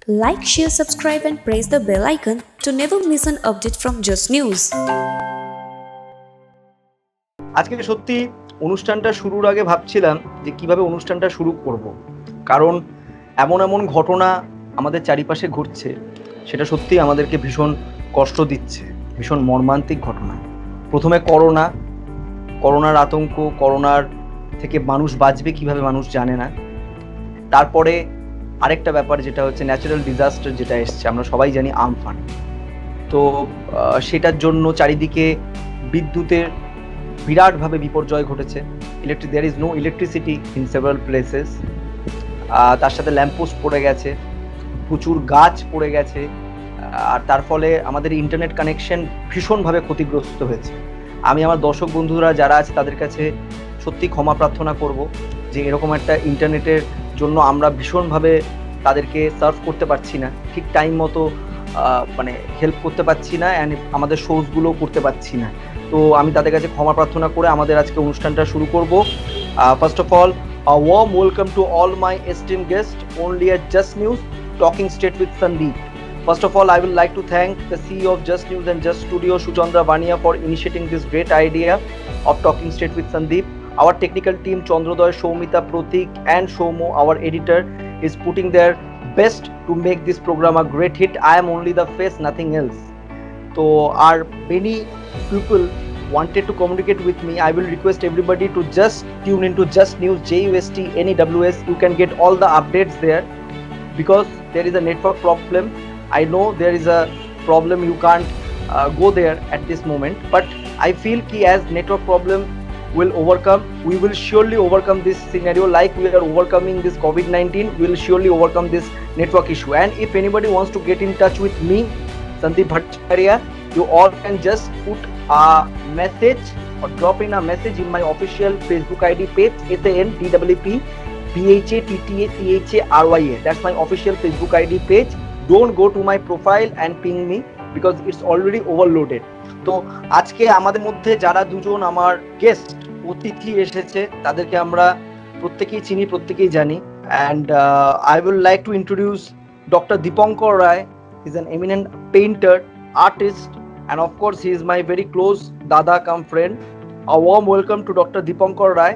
Like, share, subscribe, and press the bell icon to never miss an update from Just News. আজকে সত্যি অনুষ্ঠানটা শুরুর আগে ভাবছিলাম যে কিভাবে অনুষ্ঠানটা শুরু করব, কারণ এমন এমন ঘটনা আমাদের চারিপাশে ঘটছে সেটা সত্যি আমাদেরকে ভীষণ কষ্ট দিচ্ছে, ভীষণ মর্মান্তিক ঘটনা। প্রথমে করোনার আতঙ্ক, করোনার থেকে মানুষ বাঁচবে কিভাবে মানুষ জানে না। তারপরে আরেকটা ব্যাপার যেটা হচ্ছে ন্যাচারাল ডিজাস্টার যেটা এসছে, আমরা সবাই জানি আমফান। তো সেটার জন্য চারিদিকে বিদ্যুতের বিরাটভাবে বিপর্যয় ঘটেছে। There is no electricity in several places. তার সাথে ল্যাম্পপোস্ট পড়ে গেছে, প্রচুর গাছ পড়ে গেছে, আর তার ফলে আমাদের ইন্টারনেট কানেকশন ভীষণভাবে ক্ষতিগ্রস্ত হয়েছে। আমি আমার দর্শক বন্ধুরা যারা আছে তাদের কাছে সত্যি ক্ষমা প্রার্থনা করব যে এরকম একটা ইন্টারনেটের জন্য আমরা ভীষণভাবে তাদেরকে সার্ভ করতে পারছি না, ঠিক টাইম মতো হেল্প করতে পারছি না, অ্যান্ড আমাদের শোজগুলো করতে পারছি না। তো আমি তাদের কাছে ক্ষমা প্রার্থনা করে আমাদের আজকে অনুষ্ঠানটা শুরু করব। First of all, a warm welcome to all my esteemed guests only at Just News, Talking Straight with Sandeep. First of all, I would like to thank the CEO of Just News and Just Studio, Suchandra Bania, for initiating this great idea of Talking Straight with Sandeep. Our technical team, Chandrodoy, Shomita, Pratik, and Shomo, our editor, is putting their best to make this program a great hit. I am only the face, nothing else. So, our many people wanted to communicate with me. I will request everybody to just tune into Just News, JUST, NEWS. You can get all the updates there, because there is a network problem. I know there is a problem, you can't go there at this moment, but I feel ki as network problem will overcome, we will surely overcome this scenario like we are overcoming this COVID-19. We will surely overcome this network issue. And if anybody wants to get in touch with me, Sandeep Bhattacharya, you all can just put a message or drop in a message in my official Facebook ID page, SANDWP BHATTACHARYA. That's my official Facebook ID page. Don't go to my profile and ping me because it's already overloaded. তো আজকে আমাদের মধ্যে যারা দুজন আমার guest অতিথি এসেছে তাদেরকে আমরা প্রত্যেকেই চিনি, প্রত্যেকেই জানি। And I would like to introduce Dr. Dipankar Rai. He's an eminent painter, artist, and of course he is my very close dada cum friend. A warm welcome to Dr. Dipankar Rai.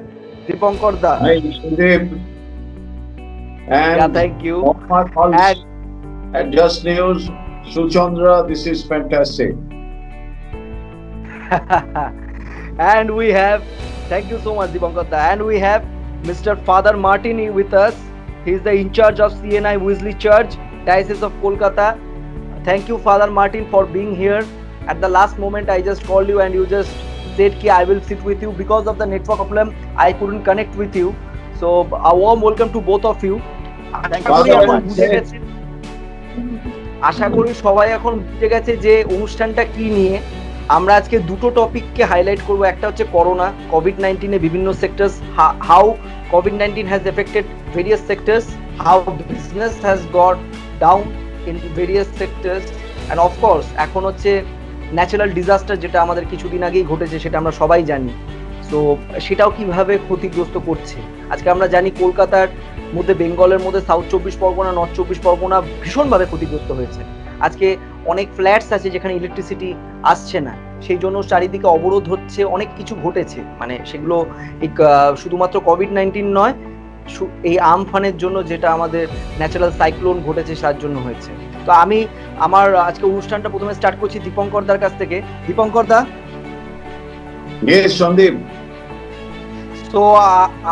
Dipankar da. Hi, Sandeep. And yeah, thank you. At Just News, Suchandra, this is fantastic. And we have, thank you so much Dipankar da, and we have Mr. Father Martin with us. He is the in charge of CNI Wesley Church, Diocese of Kolkata. Thank you Father Martin for being here. At the last moment I just called you and you just said ki I will sit with you. Because of the network problem I couldn't connect with you, so a warm welcome to both of you. আশা করি সবাই এখন বুঝে গেছে যে অনুষ্ঠানটা কি নিয়ে। আমরা আজকে দুটো টপিককে হাইলাইট করব। একটা হচ্ছে করোনা, COVID-19 এ বিভিন্ন sectors, how COVID-19 has affected various sectors, how business has got down in various sectors, and of course এখন হচ্ছে ন্যাচারাল ডিজাস্টার যেটা আমাদের কিছুদিন আগেই ঘটেছে, সেটা আমরা সবাই জানি। সো সেটাও কিভাবে ক্ষতিগ্রস্ত করছে। আজকে আমরা জানি কলকাতার মধ্যে, বেঙ্গলের মধ্যে সাউথ 24 পরগনা, নর্থ 24 পরগনা ভীষণভাবে ক্ষতিগ্রস্ত হয়েছে। আজকে অনেক ফ্ল্যাটস আছে যেখানে ইলেকট্রিসিটি আসছে না, সেই জন্য চারিদিকে অবরোধ হচ্ছে, অনেক কিছু ঘটেছে। মানে সেগুলো শুধুমাত্র COVID-19 নয়, এই আমফানের জন্য যেটা আমাদের ন্যাচারাল সাইক্লোন ঘটেছে তার জন্য হয়েছে। তো আমি আমার আজকে অনুষ্ঠানটা প্রথমে স্টার্ট করছি দীপঙ্কর দার কাছ থেকে। দীপঙ্কর দা। Yes, Sandeep. তো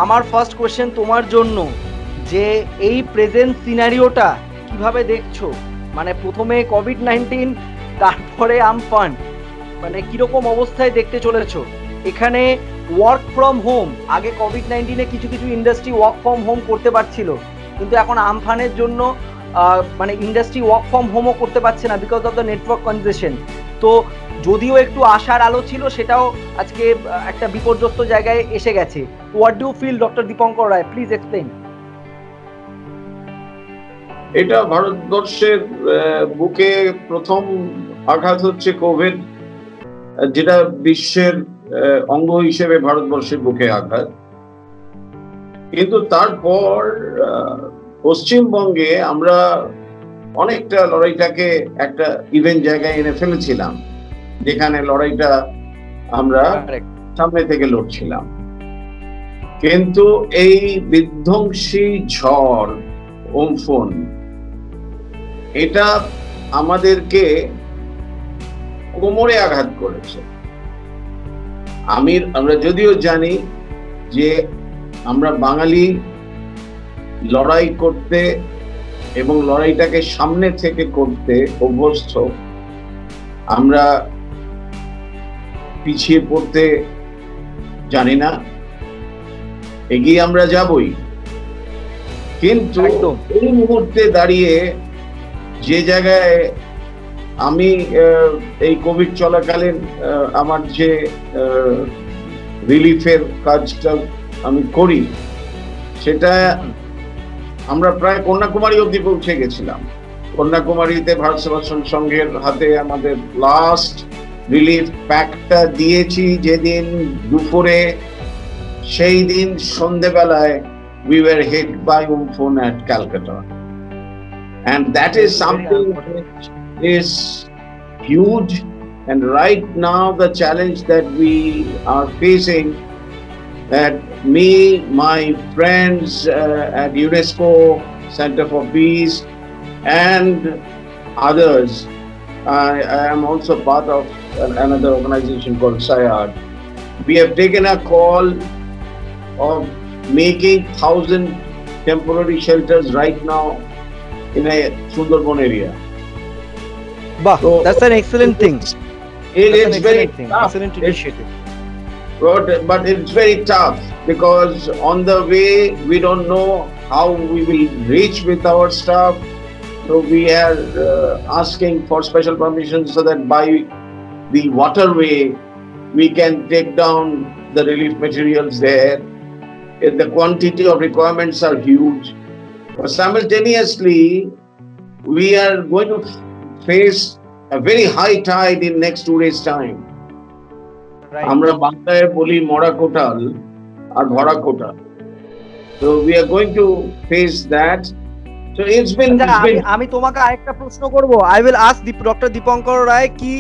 আমার ফার্স্ট কোয়েশ্চেন তোমার জন্য, যে এই প্রেজেন্ট সিনারিওটা কিভাবে দেখছো? মানে প্রথমে COVID-19, তারপরে আমফান, মানে কিরকম অবস্থায় দেখতে চলেছো? এখানে ওয়ার্ক ফ্রম হোম, আগে COVID-19 এ কিছু কিছু ইন্ডাস্ট্রি ওয়ার্ক ফ্রম হোম করতে পারছিল, কিন্তু এখন আমফানের জন্য মানে ইন্ডাস্ট্রি ওয়ার্ক ফ্রম হোমও করতে পারছে না বিকজ অফ দ্য নেটওয়ার্ক কনজেশন। তো যদিও একটু আশার আলো ছিল, সেটাও আজকে একটা বিপর্যস্ত জায়গায় এসে গেছে। What do feel doctor Dipankar Roy? Please explain. এটা ভারতবর্ষের বুকে প্রথম আঘাত হচ্ছে কোভিড, যেটা বিশ্বের অঙ্গ হিসেবে ভারতবর্ষের বুকে আঘাত। কিন্তু তারপর পশ্চিমবঙ্গে আমরা অনেকটা লড়াইটাকে একটা ইভেন্ট জায়গায় এনে ফেলেছিলাম, যেখানে লড়াইটা আমরা সামনে থেকে লড়ছিলাম। কিন্তু এই বিধ্বংসী ঝড় ওমফুন, এটা আমাদেরকে কোমরে আঘাত করেছে। আমরা যদিও জানি যে আমরা বাঙালি লড়াই করতে এবং লড়াইটাকে সামনে থেকে করতে অভ্যস্ত, আমরা পিছিয়ে পড়তে জানি না, এগিয়ে আমরা যাবই। কিন্তু এই মুহূর্তে দাঁড়িয়ে যে জায়গায় আমি এই কোভিড চলাকালীন আমার যে রিলিফের কাজটা আমি করি, সেটা আমরা প্রায় কন্যাকুমারী অবধি পৌঁছে গেছিলাম। কন্যাকুমারীতে ভারত সেবাশ্রম সংঘের হাতে আমাদের লাস্ট রিলিফ প্যাকটা দিয়েছি যেদিন দুপুরে, সেই দিন সন্ধ্যেবেলায় we were hit by Umphoon at Calcutta, and that is something which is huge. And right now the challenge that we are facing, that me, my friends at UNESCO Center for Peace and others, I am also part of another organization called SIAD. We have taken a call of making 1,000 temporary shelters right now in a Sundarban area. Bah, so that's an excellent thing. It is very tough. Excellent initiative. But it's very tough because on the way we don't know how we will reach with our stuff. So we are asking for special permission so that by the waterway we can take down the relief materials there. The quantity of requirements are huge. But simultaneously, we are going to face a very high tide in next 2 days' time. আমরা বাংলায় বলি মরা কোটাল আর ভরা কোটাল। So we are going to face that. So it's been আমি তোমাকে আরেকটা প্রশ্ন করব। I will ask doctor Dipankar Roy, কি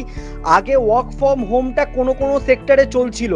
আগে ওয়ার্ক ফ্রম হোমটা কোন সেক্টরে চলছিল?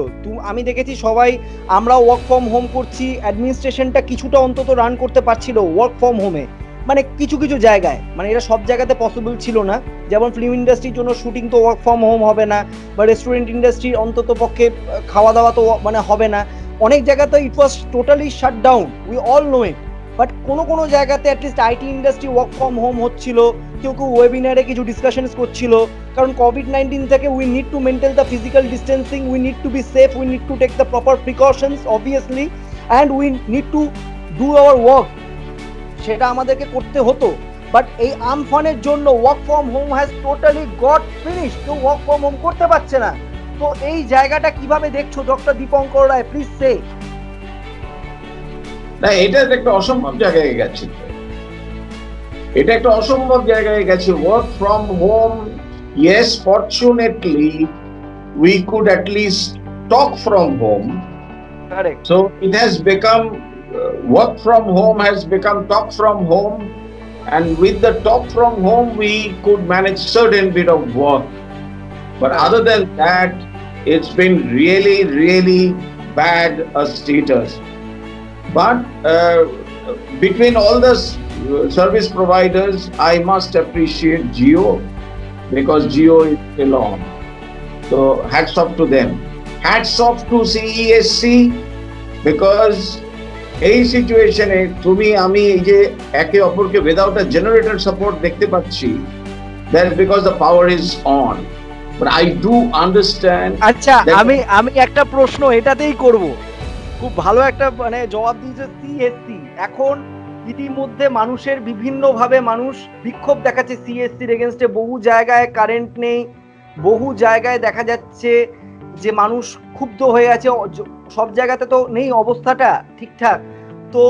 আমি দেখেছি সবাই আমরা ওয়ার্ক ফ্রম হোম করছি, অ্যাডমিনিস্ট্রেশনটা কিছুটা অন্তত রান করতে পারছিল ওয়ার্ক ফ্রম হোমে, মানে কিছু কিছু জায়গায়, মানে এটা সব জায়গাতে পসিবল ছিল না। যেমন ফিল্ম ইন্ডাস্ট্রির জন্য শুটিং তো ওয়ার্ক ফ্রম হোম হবে না, বা রেস্টুরেন্ট ইন্ডাস্ট্রি অন্তত পক্ষে খাওয়া দাওয়া তো মানে হবে না, অনেক জায়গাতে it was totally shut down, we all know it. But কোনো জায়গাতে at least IT industry work from home হচ্ছিল, কেউ ওয়েবিনারে কিছু ডিসকাশনস করছিল, কারণ কোভিড-19 থেকে we need to maintain the physical distancing, we need to be safe, we need to take the proper precautions obviously, and we need to do our work, সেটা আমাদেরকে করতে হতো। বাট এই আমফানের জন্য work from home has totally goat finish, কেউ work from home করতে পারছে না। তো এই জায়গাটা কিভাবে দেখছো ডক্টর দীপঙ্কর রায়, প্লিজ সে। না, এটা একটা অসম্ভব জায়গায় গেছে, এটা একটা অসম্ভব জায়গায় গেছে। Work from home, yes, fortunately we could at least talk from home. Correct. So it has become work from home has become talk from home, and with the talk from home we could manage certain bit of work, but other than that it's been really bad a status. But between all the service providers, I must appreciate Jio, because Jio is still on. So hats off to them. Hats off to CESC, because এই সিচুয়েশনে আমি এই যে একে অপরকে without a generator support দেখতে পাচ্ছি, that is because the power is on. But I do understand. আচ্ছা, আমি একটা প্রশ্ন এটাতেই করব, খুব ভালো একটা মানে জবাব দিয়েছে সিএসসি। এখন ইতিমধ্যে মানুষের বিভিন্নভাবে মানুষ বিক্ষোভ দেখাচ্ছে সিএসসির এগেনস্টে, বহু জায়গায় কারেন্ট নেই, বহু জায়গায় দেখা যাচ্ছে যে মানুষ ক্ষুব্ধ হয়ে আছে, সব জায়গাতে তো নেই অবস্থাটা ঠিকঠাক। তো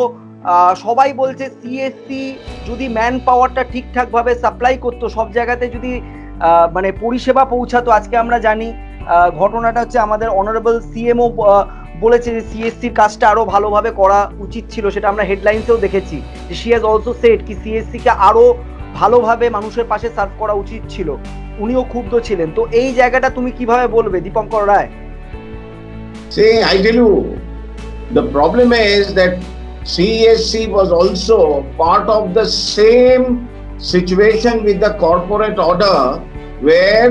সবাই বলছে সিএসসি যদি ম্যান পাওয়ারটা ঠিকঠাকভাবে সাপ্লাই করতো, সব জায়গাতে যদি মানে পরিষেবা পৌঁছাতো। আজকে আমরা জানি ঘটনাটা হচ্ছে আমাদের অনারেবল সিএমও বলেছে যে সিএসসির কাজটা আরো ভালোভাবে করা উচিত ছিল, সেটা আমরা হেডলাইন্সেও দেখেছি যে শি হ্যাজ অলসো সেড কি সিএসসি কে আরো ভালোভাবে মানুষের পাশে সার্ভ করা উচিত ছিল, উনিও ক্ষুব্ধ ছিলেন। তো এই জায়গাটা তুমি কিভাবে বলবে দীপঙ্কর রায়? See, I tell you, the problem is that CSC was also part of the same situation with the corporate order where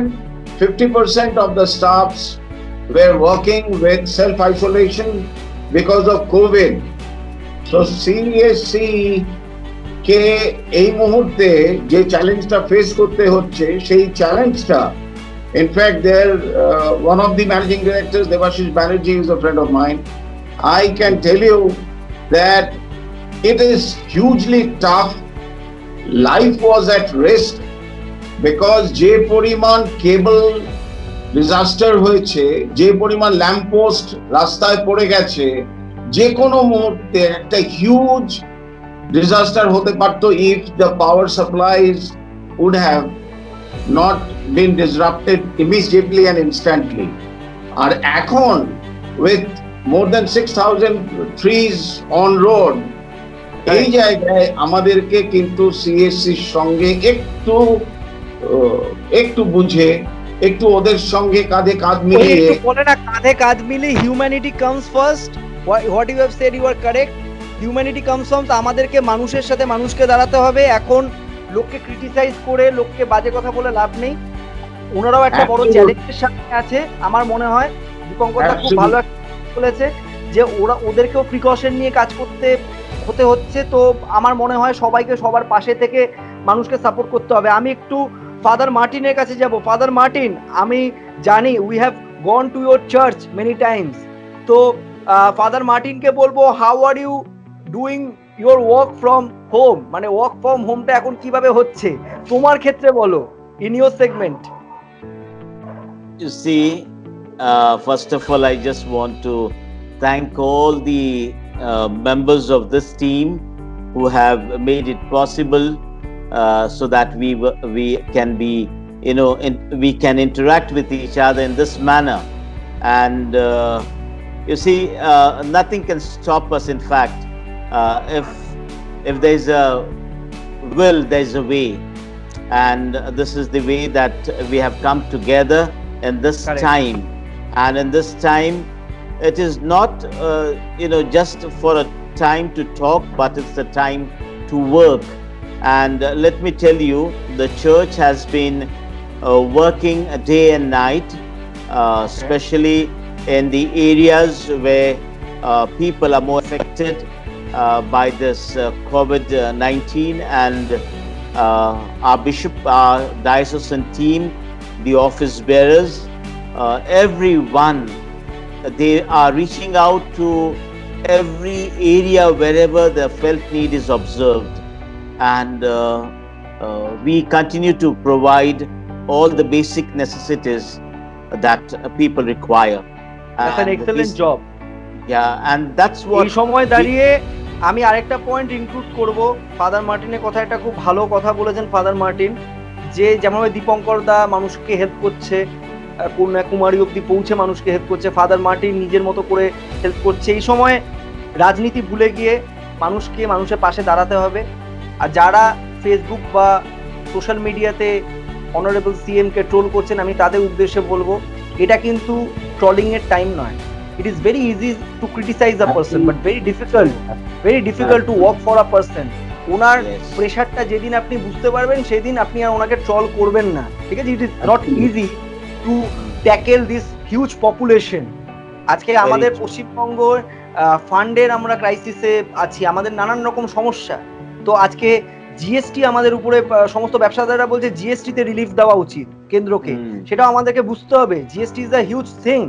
50% of the staffs were working with self-isolation because of COVID. So CSC কে এই মুহূর্তে যে চ্যালেঞ্জটা face করতে হচ্ছে সেই চ্যালেঞ্জটা, in fact there one of the managing directors, Devashish Banerjee, is a friend of mine. I can tell you that it is hugely tough. Life was at risk because যে পরিমাণ কেবল ডিজাস্টার হয়েছে, যে পরিমাণ ল্যাম্পপোস্ট রাস্তায় পড়ে গেছে, যে কোনো মুহূর্তে একটা huge disaster hote parto if the power supplies would have not been disrupted immediately and instantly. Ar ekhon with more than 6,000 trees on road, ei jaygaye amaderke kintu CSC er songe ekটু বুঝে, একটু ওদের সঙ্গে কাঁধে কাঁধ মিলিয়ে, একটু বলে না, কাঁধে কাঁধ মিলিয়ে humanity comes first. What you have said, you are correct. Humanity comes first. আমাদেরকে মানুষের সাথে মানুষকে দাঁড়াতে হবে। এখন লোককে ক্রিটিসাইজ করে, লোককে বাজে কথা বলে লাভ নেই। ওনারাও একটা বড় চ্যালেঞ্জের সামনে আছে। আমার মনে হয় দীপঙ্করদা খুব ভালো বলেছে যে ওদেরকেও প্রিকশন নিয়ে কাজ হতে হচ্ছে। তো আমার মনে হয় সবাইকে সবার পাশে থেকে মানুষকে সাপোর্ট করতে হবে। আমি একটু ফাদার মার্টিনের কাছে যাব। ফাদার মার্টিন, আমি জানি we have gone to your church many times. তো ফাদার মার্টিনকে বলবো, how are you doing your work from home, মানে ওয়ার্ক ফ্রম হোমটা এখন কিভাবে হচ্ছে তোমার ক্ষেত্রে বলো, in your segment. You see, first of all, I just want to thank all the members of this team who have made it possible so that we can be, we can interact with each other in this manner. And you see, nothing can stop us. In fact, if there's a will, there's a way, and this is the way that we have come together in this Correct. time. And in this time, it is not just for a time to talk, but it's a time to work. And let me tell you, the church has been working day and night, especially in the areas where people are more affected by this COVID-19, and our bishop, our diocesan team, the office bearers, everyone, they are reaching out to every area wherever the felt need is observed, and we continue to provide all the basic necessities that people require. That's an excellent job. Yeah, and that's what এই সময় দাঁড়িয়ে আমি আরেকটা point include করব। Father মার্টিনের কথা, একটা খুব ভালো কথা বলেছেন ফাদার মার্টিন, যে যেমনভাবে দীপঙ্কর দা মানুষকে হেল্প করছে, কন্যাকুমারী অব্দি পৌঁছে মানুষকে হেল্প করছে, ফাদার মার্টিন নিজের মতো করে হেল্প করছে। এই সময় রাজনীতি ভুলে গিয়ে মানুষের পাশে দাঁড়াতে হবে। আর যারা ফেসবুক বা সোশ্যাল মিডিয়াতে অনারেবল সিএমকে ট্রোল করছেন, আমি তাদের উদ্দেশ্যে বলবো, এটা কিন্তু ট্রলিং এর টাইম নয়। It is very easy to criticize a person, but very difficult to work for a person. ওনার প্রেশারটা যেদিন আপনি বুঝতে পারবেন, সেদিন আপনি আর ওনাকে ট্রল করবেন না, ঠিক আছে? It is not easy to tackle this huge population. আজকে আমাদের পশ্চিমবঙ্গ ফান্ডের আমরা ক্রাইসিসে আছি, আমাদের নানান রকম সমস্যা। তো আজকে জিএসটি আমাদের উপরে, সমস্ত ব্যবসাদাররা বলছে জিএসটি তে রিলিফ দেওয়া উচিত কেন্দ্রকে, সেটাও আমাদেরকে বুঝতে হবে। GST is a huge thing.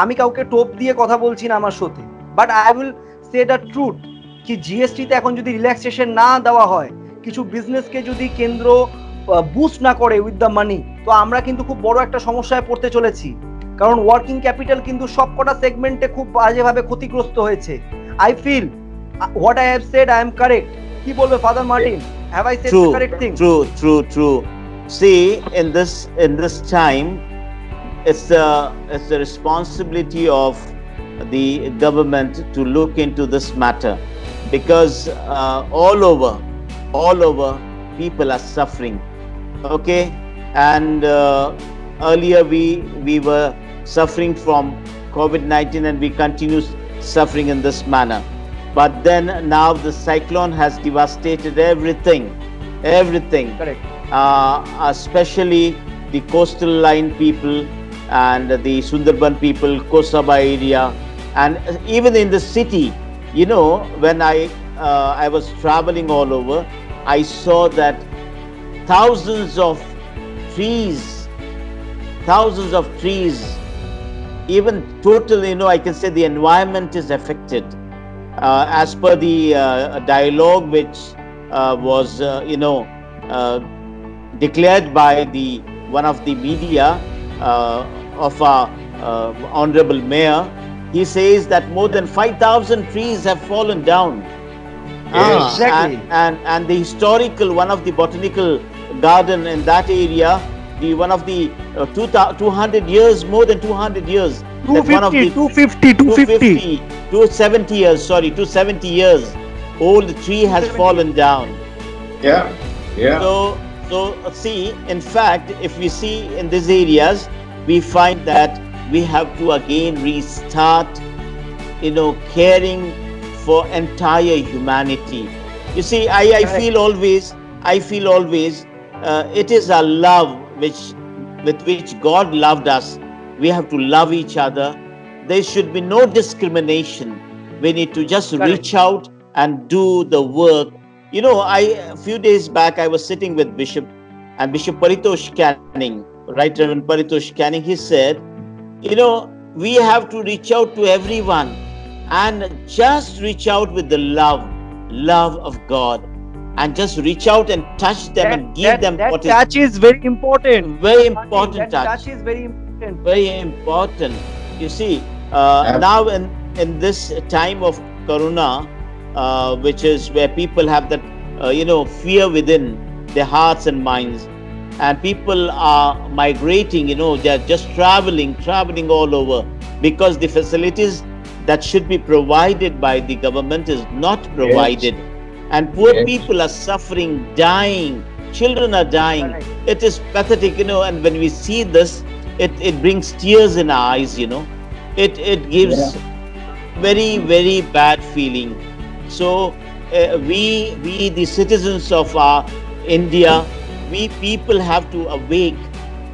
আমি কাউকে টোপ দিয়ে কথা বলছি না আমার শোতে, but I will say the truth কি জিএসটিতে এখন যদি রিল্যাক্সেশন না দেওয়া হয়, কিছু বিজনেসকে যদি কেন্দ্র বুস্ট না করে উইথ দ্য মানি, তো আমরা কিন্তু খুব বড় একটা সমস্যায় পড়তে চলেছি। কারণ ওয়ার্কিং ক্যাপিটাল কিন্তু সবকটা সেগমেন্টে খুব বাজেভাবে ক্ষতিগ্রস্ত হয়েছে। I feel what I have said I am correct. কি বলবে Father Martin? Have I said the correct thing? True. See, in this time, it's the responsibility of the government to look into this matter, because all over people are suffering. Okay, and earlier we were suffering from COVID-19 and we continue suffering in this manner. But then now the cyclone has devastated everything. Correct. Especially the coastal line people and the Sundarban people, Kosaba area, and even in the city. You know, when I was traveling all over, I saw that thousands of trees, even total, you know, I can say the environment is affected. As per the dialogue which was, declared by one of the media of our Honorable Mayor, he says that more than 5,000 trees have fallen down. Exactly. And the historical, one of the botanical garden in that area, one of the 200 years, more than 200 years. 270 years, sorry, 270 years old tree has fallen down. Yeah. So see, in fact, if we see in these areas, we find that we have to again restart, caring for entire humanity. You see, I feel always, it is our love with which God loved us. We have to love each other. There should be no discrimination. We need to just reach out and do the work. You know, a few days back, I was sitting with Bishop Paritosh Canning, Right Reverend Paritosh Canning. He said, we have to reach out to everyone and just reach out with the love of God, and just reach out and touch them and give them that what touch is very important. Very important. That touch is very important. Very important. You see, now in this time of Corona, which is where people have that, fear within their hearts and minds, and people are migrating, they're just traveling all over, because the facilities that should be provided by the government is not provided. Yes. And poor people are suffering, dying, children are dying. Right. It is pathetic, and when we see this, it brings tears in our eyes, It gives very, very bad feeling. So we the citizens of our India, we people have to awake.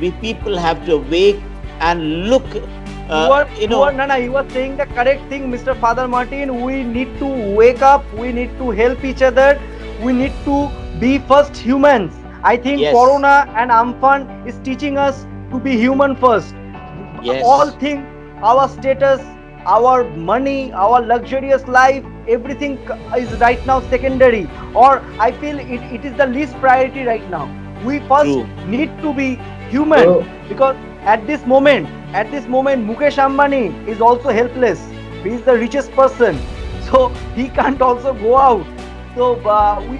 We people have to awake and look. You were saying the correct thing, Mr. Father Martin. We need to wake up. We need to help each other. We need to be first humans. I think Corona and Amphan is teaching us to be human first. Yes. All things, our status, our money, our luxurious life, everything is right now secondary. Or I feel it is the least priority right now. We first need to be human, because at this moment, Mukesh Ambani is also helpless. He is the richest person, so he can't also go out. So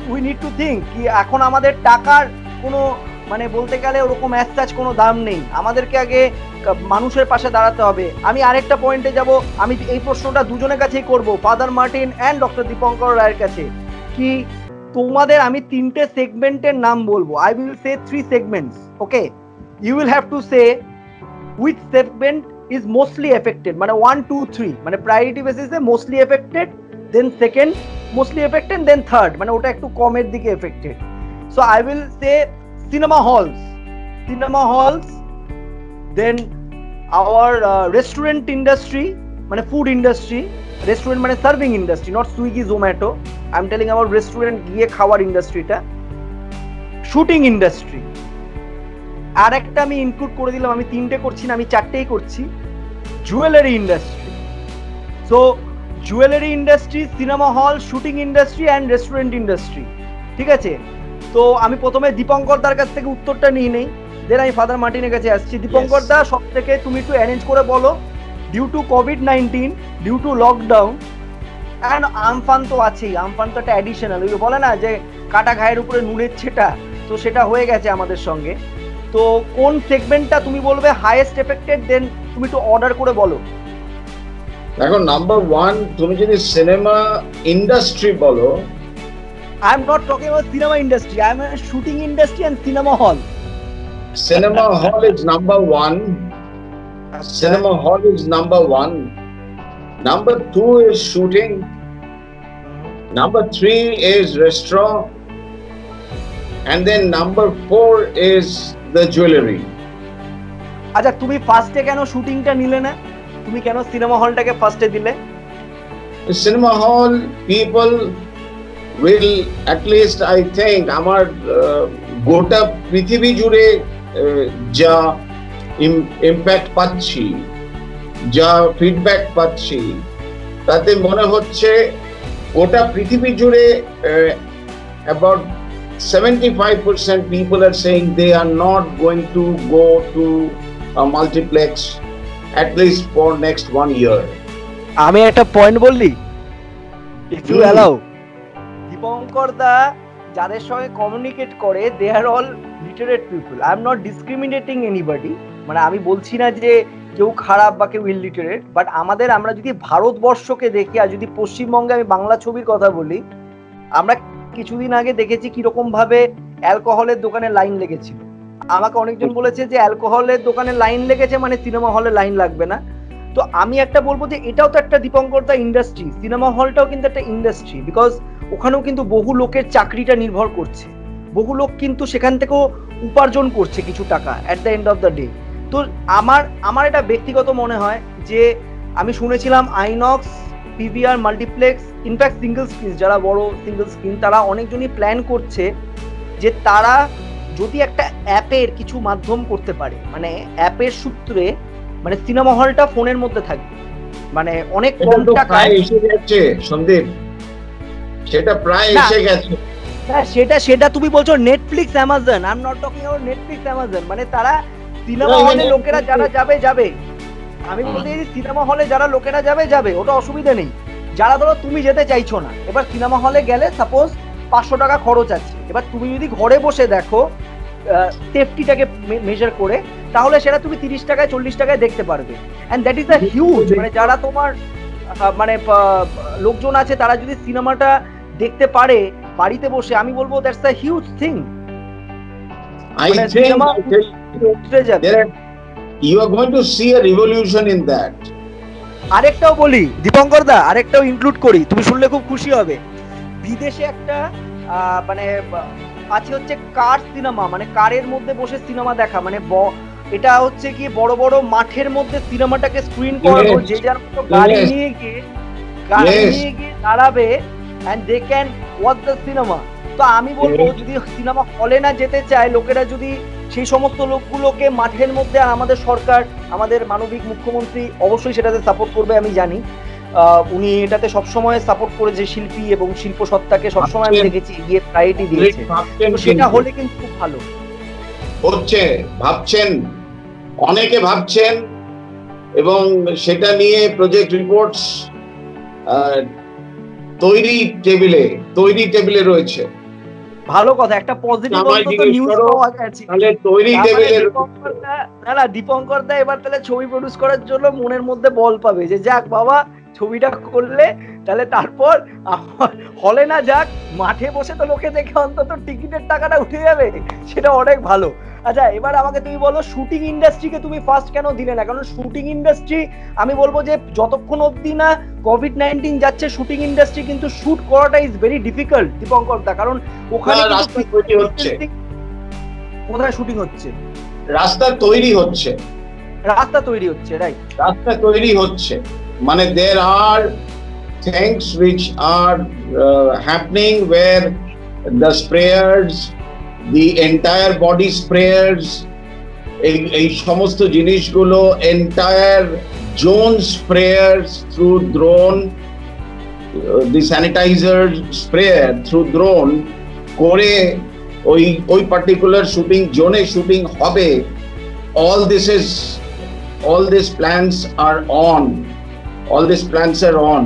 we need to think ki ekhon amader takar kono মানে বলতে গেলে ওরকম as কোনো দাম নেই। আমাদেরকে আগে মানুষের পাশে দাঁড়াতে হবে। আমি আরেকটা পয়েন্টে যাব। আমি এই প্রশ্নটা দুজনের কাছেই করব, Father Martin and doctor Dipankar রায়ের কাছে। কি তোমাদের আমি তিনটে সেগমেন্টের নাম বলবো। I will say 3 segments. Okay, you will have to say which segment is mostly affected, মানে 1, 2, 3, মানে প্রায়োরিটি বেসিসে mostly affected, then second mostly affected, then third মানে ওটা একটু কমের দিকে affected. So I will say cinema halls, then our restaurant industry, মানে food industry, restaurant মানে serving industry, not Swiggy, Zomato. I'm telling about restaurant গিয়ে খাওয়ার ইন্ডাস্ট্রিটা, shooting industry, আর একটা আমি ইনক্লুড করে দিলাম, আমি তিনটে করছি না, আমি চারটেই করছি, jewellery industry. So jewellery industry, cinema hall, shooting industry and restaurant industry. ঠিক আছে, তো আমি প্রথমে দীপঙ্কর দার কাছ থেকে উত্তরটা নিয়ে নেই, দেন আমি ফাদার মার্টিনের কাছে আসছি। দীপঙ্কর দা, সব থেকে তুমি একটু অ্যারেঞ্জ করে বলো, ডিউ টু কোভিড-19, due to lockdown and Amphan তো আছেই, আমফান তো একটা অ্যাডিশনাল, ওই বলে না যে কাটা ঘায়ের উপরে নুনের ছেটা, তো সেটা হয়ে গেছে আমাদের সঙ্গে। তো কোন সেগমেন্টটা তুমি বলবে হাইয়েস্ট এফেক্টেড, দেন তুমি একটু অর্ডার করে বলো। দেখো, নাম্বার 1, তুমি যদি সিনেমা ইন্ডাস্ট্রি বলো, I am not talking about cinema industry. I am a shooting industry and cinema hall. Cinema hall is number one. Cinema hall is number one. Number two is shooting. Number three is restaurant. And then number four is the jewelry. আচ্ছা তুমি ফার্স্টে কেন শুটিংটা নিলে না? তুমি কেন cinema হলটাকে ফার্স্টে দিলে? The cinema hall people will at least I think আমার গোটা পৃথিবী জুড়ে যা ইম্প্যাক্ট পাচ্ছি, যা ফিডব্যাক পাচ্ছি, তাতে মনে হচ্ছে গোটা পৃথিবী জুড়ে about 75% people are saying they are not going to go to a multiplex at least for next 1 year. আমি একটা পয়েন্ট বললি, if you allow, দীপঙ্কর দা যাদের সঙ্গে কমিউনিকেট করে they are all literate people. I am not discriminating anybody. মানে আমি বলছি না যে কেউ খারাপ বা কেউ ইলিটারেট, বাট আমরা যদি ভারতবর্ষকে দেখি আর যদি পশ্চিমবঙ্গে আমি বাংলা ছবির কথা বলি, আমরা কিছুদিন আগে দেখেছি কিরকম ভাবে অ্যালকোহলের দোকানে লাইন লেগেছিল। আমাকে অনেকজন বলেছে যে অ্যালকোহলের দোকানে লাইন লেগেছে মানে সিনেমা হলে লাইন লাগবে না। তো আমি একটা বলবো যে এটাও তো একটা দীপঙ্কর দা ইন্ডাস্ট্রি, সিনেমা হলটাও কিন্তু একটা ইন্ডাস্ট্রি, বিকজ ওখানেও কিন্তু বহু লোকের চাকরিটা নির্ভর করছে, বহু লোক কিন্তু সেখান থেকেও উপার্জন করছে কিছু টাকা at the end of the day. তো আমার এটা ব্যক্তিগত মনে হয় যে আমি শুনেছিলাম INOX, PVR, multiplex, in fact single screen, যারা বড় সিঙ্গেল স্ক্রিন তারা অনেকজনই প্ল্যান করছে যে তারা যদি একটা অ্যাপের কিছু মাধ্যম করতে পারে, মানে অ্যাপের সূত্রে মানে সিনেমা হলটা ফোনের মধ্যে থাকবে, মানে অনেক কম টাকায় এসে গেছে সন্দীপ, সেটা প্রায় এসে গেছে। হ্যাঁ সেটা তুমি বলছো Netflix, Amazon. I am not talking about Netflix, Amazon. মানে তারা সিনেমা হলে লোকেরা যারা যাবে, আমি বলতে চাইছি সিনেমা হলে যারা লোকেরা যাবে, ওটা অসুবিধা নেই। যারা ধরো তুমি যেতে চাইছো না, এবার সিনেমা হলে গেলে সাপোজ 500 টাকা খরচ আছে, এবার তুমি যদি ঘরে বসে দেখো সেফটিটাকে মেজার করে, তাহলে সেটা তুমি 30 টাকায় 40 টাকায় দেখতে পারবে। And that is a huge, মানে যারা তোমার মানে লোকজন আছে তারা যদি সিনেমাটা দেখতে পারে বাড়িতে বসে, আমি বলবো that's a huge thing. I think you are going to see a revolution in that. আরেকটাও বলি দীপঙ্কর দা, আরেকটাও ইনক্লুড করি, তুমি শুনলে খুব খুশি হবে। বিদেশে একটা মানে আছে হচ্ছে কার সিনেমা, মানে কারের মধ্যে বসে সিনেমা দেখা, মানে এটা হচ্ছে কি বড় বড় মাঠের মধ্যে সিনেমাটাকে স্ক্রিন করানো, যে যার মতো গাড়ি নিয়ে গিয়ে দাঁড়াবে and they can watch the cinema. তো আমি বলবো যদি সিনেমা হলে না যেতে চায় লোকেরা, যদি সেই সমস্ত লোকগুলোকে মাঠের মধ্যে, আর আমাদের সরকার, আমাদের মানবিক মুখ্যমন্ত্রী অবশ্যই সেটাতে সাপোর্ট করবে, আমি জানি উনি এটাতে সবসময় সাপোর্ট করেছে, শিল্পী এবং শিল্প সত্তাকে সবসময় আমি দেখেছি গিয়ে প্রায়োরিটি দিয়েছে, সেটা হলে কিন্তু খুব ভালো হচ্ছে। ভাবছেন, অনেকে ভাবছেন, এবং সেটা নিয়ে প্রজেক্ট রিপোর্টস তৈরি টেবিলে রয়েছে। ভালো কথা, একটা পজিটিভ নিউজ পাওয়া গেছে। তাহলে তৈরি টেবিলে না দীপঙ্কর দা এবার তাহলে ছবি প্রডিউস করার জন্য মনের মধ্যে বল পাবে যে যাক বাবা ছবিটা করলে তাহলে তারপর হলে না যাক, মাঠে বসে তো লোকে দেখে অন্তত টিকিটের টাকাটা উঠে যাবে, সেটা অনেক ভালো। আচ্ছা এবার আমাকে তুমি বলো শুটিং ইন্ডাস্ট্রিকে তুমি ফার্স্ট কেন দিলে না? কারণ শুটিং ইন্ডাস্ট্রি আমি বলবো যে যতক্ষণ অবধি না কোভিড-19 যাচ্ছে, শুটিং ইন্ডাস্ট্রি কিন্তু শুট করাটা ইজ ভেরি ডিফিকাল্ট দীপঙ্কর দা, কারণ ওখানে কোথায় শুটিং হচ্ছে? রাস্তা তৈরি হচ্ছে, রাইট, রাস্তা তৈরি হচ্ছে, মানে there are things which are happening where the sprayers, the entire body sprayers, এই সমস্ত জিনিসগুলো, entire zone sprayers through drone, the sanitizer sprayer through drone করে ওই পার্টিকুলার শুটিং জোনে শুটিং হবে। all these plans are on,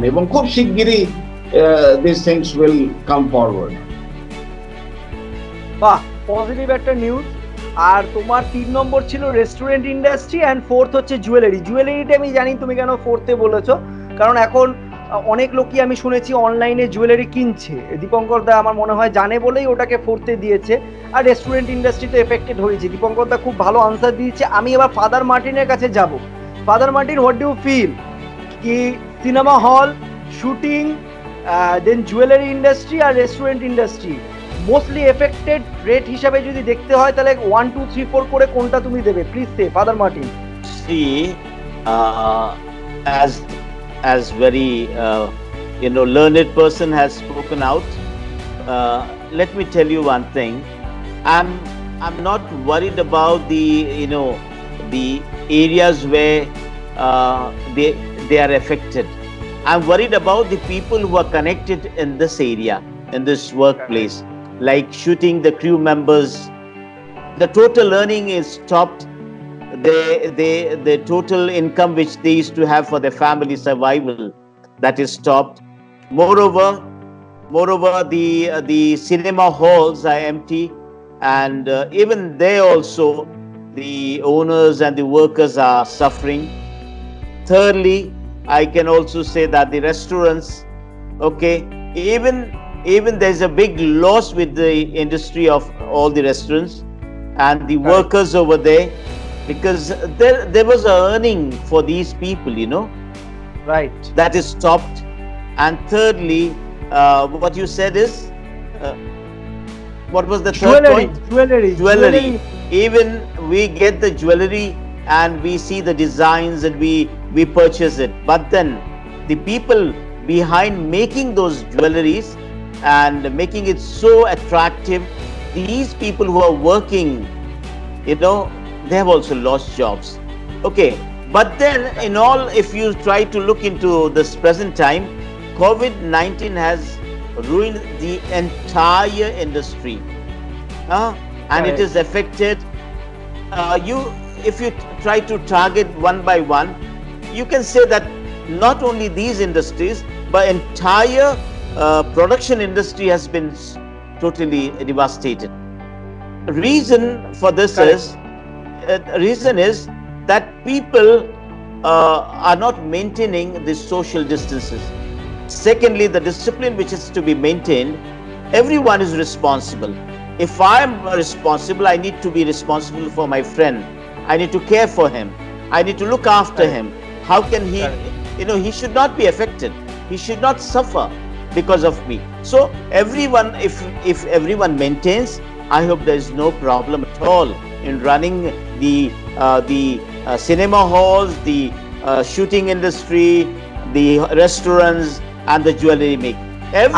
এবং খুব শিগগিরই these things will come forward. বাহ, পজিটিভ একটা নিউজ। আর তোমার 3 নম্বর ছিল রেস্টুরেন্ট ইন্ডাস্ট্রি, এন্ড 4th হচ্ছে জুয়েলারিটা আমি জানি তুমি কেন 4th বলেছো, কারণ এখন অনেক লোকই আমি শুনেছি অনলাইনে জুয়েলারি কিনছে। দীপঙ্কর দা আমার মনে হয় জানে বলেই ওটাকে ফোরতে দিয়েছে। আর রেস্টুরেন্ট ইন্ডাস্ট্রিতে এফেক্টেড হয়েছে। দীপঙ্কর দা খুব ভালো আনসার দিয়েছে। আমি এবার ফাদার মার্টিনের কাছে যাব। Father Martin, what do you feel কি cinema hall, shooting, then jewellery industry আর restaurant industry mostly affected rate হিসাবে যদি দেখতে হয় তাহলে 1 2 3 4 করে কোনটা তুমি দেবে? Please say father Martin. See, as very learned person has spoken out. Let me tell you one thing. I'm not worried about the areas where they are affected. I'm worried about the people who are connected in this area, in this workplace, like shooting, the crew members. The total earning is stopped. The total income which they used to have for their family survival, that is stopped. Moreover, the cinema halls are empty, and even they also, the owners and the workers are suffering. Thirdly, I can also say that the restaurants, okay, even there's a big loss with the industry of all the restaurants and the workers over there, because there was a earning for these people, Right. that is stopped. And thirdly, what you said is, what was the third point? Jewelry. Even we get the jewelry and we see the designs and we purchase it, but then the people behind making those jewelries and making it so attractive, these people who are working, they have also lost jobs. Okay, but then in all, if you try to look into this present time, COVID-19 has ruined the entire industry, and it is affected. If you try to target one by one, you can say that not only these industries, but entire production industry has been totally devastated. Reason for this is that people are not maintaining the social distances. Secondly, the discipline which is to be maintained, everyone is responsible. If I am responsible, I need to be responsible for my friend. I need to care for him. I need to look after him. How can he, he should not be affected. He should not suffer because of me. So everyone, if everyone maintains, I hope there is no problem at all in running the cinema halls, the shooting industry, the restaurants and the jewelry making.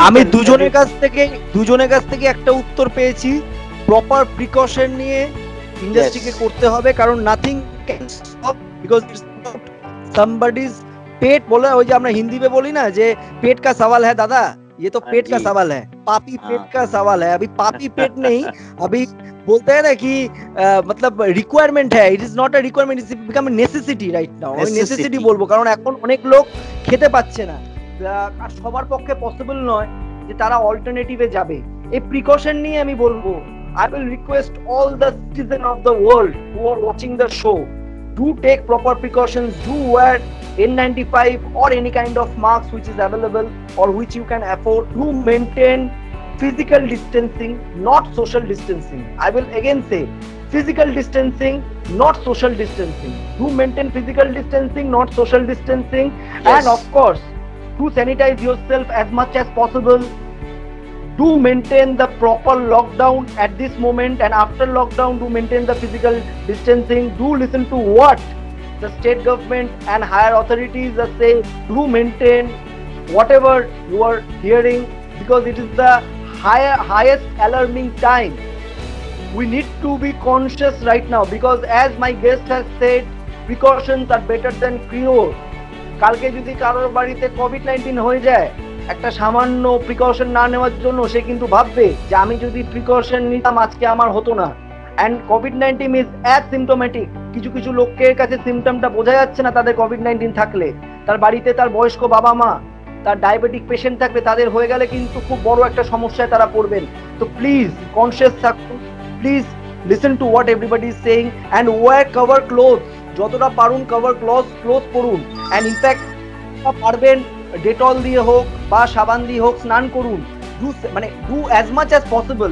আমি দুজনের কাছ থেকে একটা উত্তর পেয়েছি। Proper precaution নিয়ে ইন্ডাস্ট্রিকে করতে হবে, কারণ nothing can stop because it's not somebody's pet. বলে ওই যে আমরা হিন্দি में বলি না যে पेट का सवाल है दादा, ये तो पेट का सवाल है, पापी पेट का सवाल है। अभी पापी पेट नहीं, अभी बोलते हैं ना कि मतलब रिक्वायरमेंट है। It is not a requirement, it's become a necessity right now. আমি নেসেসিটি বলবো কারণ এখন অনেক লোক খেতে পাচ্ছে না, আর সবার পক্ষে পসিবল নয় যে তারা অল্টারনেটিভে যাবে। এই প্রিকশন নিয়ে আমি বলবো, I will request all the citizens of the world who are watching the show, do take proper precautions, do wear N95 or any kind of mask which is available or which you can afford, do maintain physical distancing, not social distancing. I will again say physical distancing, not social distancing. Do maintain physical distancing, not social distancing. Yes. And of course, do sanitize yourself as much as possible. Do maintain the proper lockdown at this moment, and after lockdown do maintain the physical distancing. Do listen to what the state government and higher authorities are saying. Do maintain whatever you are hearing, because it is the highest alarming time. We need to be conscious right now, because as my guest has said, precautions are better than cure. কালকে যদি কারোর বাড়িতে COVID-19 হয়ে যায়, একটা সামান্য precaution না নেওয়ার জন্য সে কিন্তু ভাববে যে আমি যদি প্রিকশন নিতাম আজকে আমার হতো না। And COVID-19 is asymptomatic. কিছু কিছু লোকের কাছে সিমটমটা বোঝা যাচ্ছে না তাদের কোভিড-19 থাকলে। তার বাড়িতে তার বয়স্ক বাবা মা, তার ডায়াবেটিক পেশেন্ট থাকবে, তাদের হয়ে গেলে কিন্তু খুব বড় একটা সমস্যায় তারা পড়বেন। তো প্লিজ কনসিয়াস থাকুন, please listen to what everybody is saying and wear cover clothes. যতটা পারুন কভার ক্লোথ পরুন। অ্যান্ড ইনফ্যাক্ট পারবেন ডেটল দিয়ে হোক বা সাবান দিয়ে হোক স্নান করুন, মানে do as much as possible.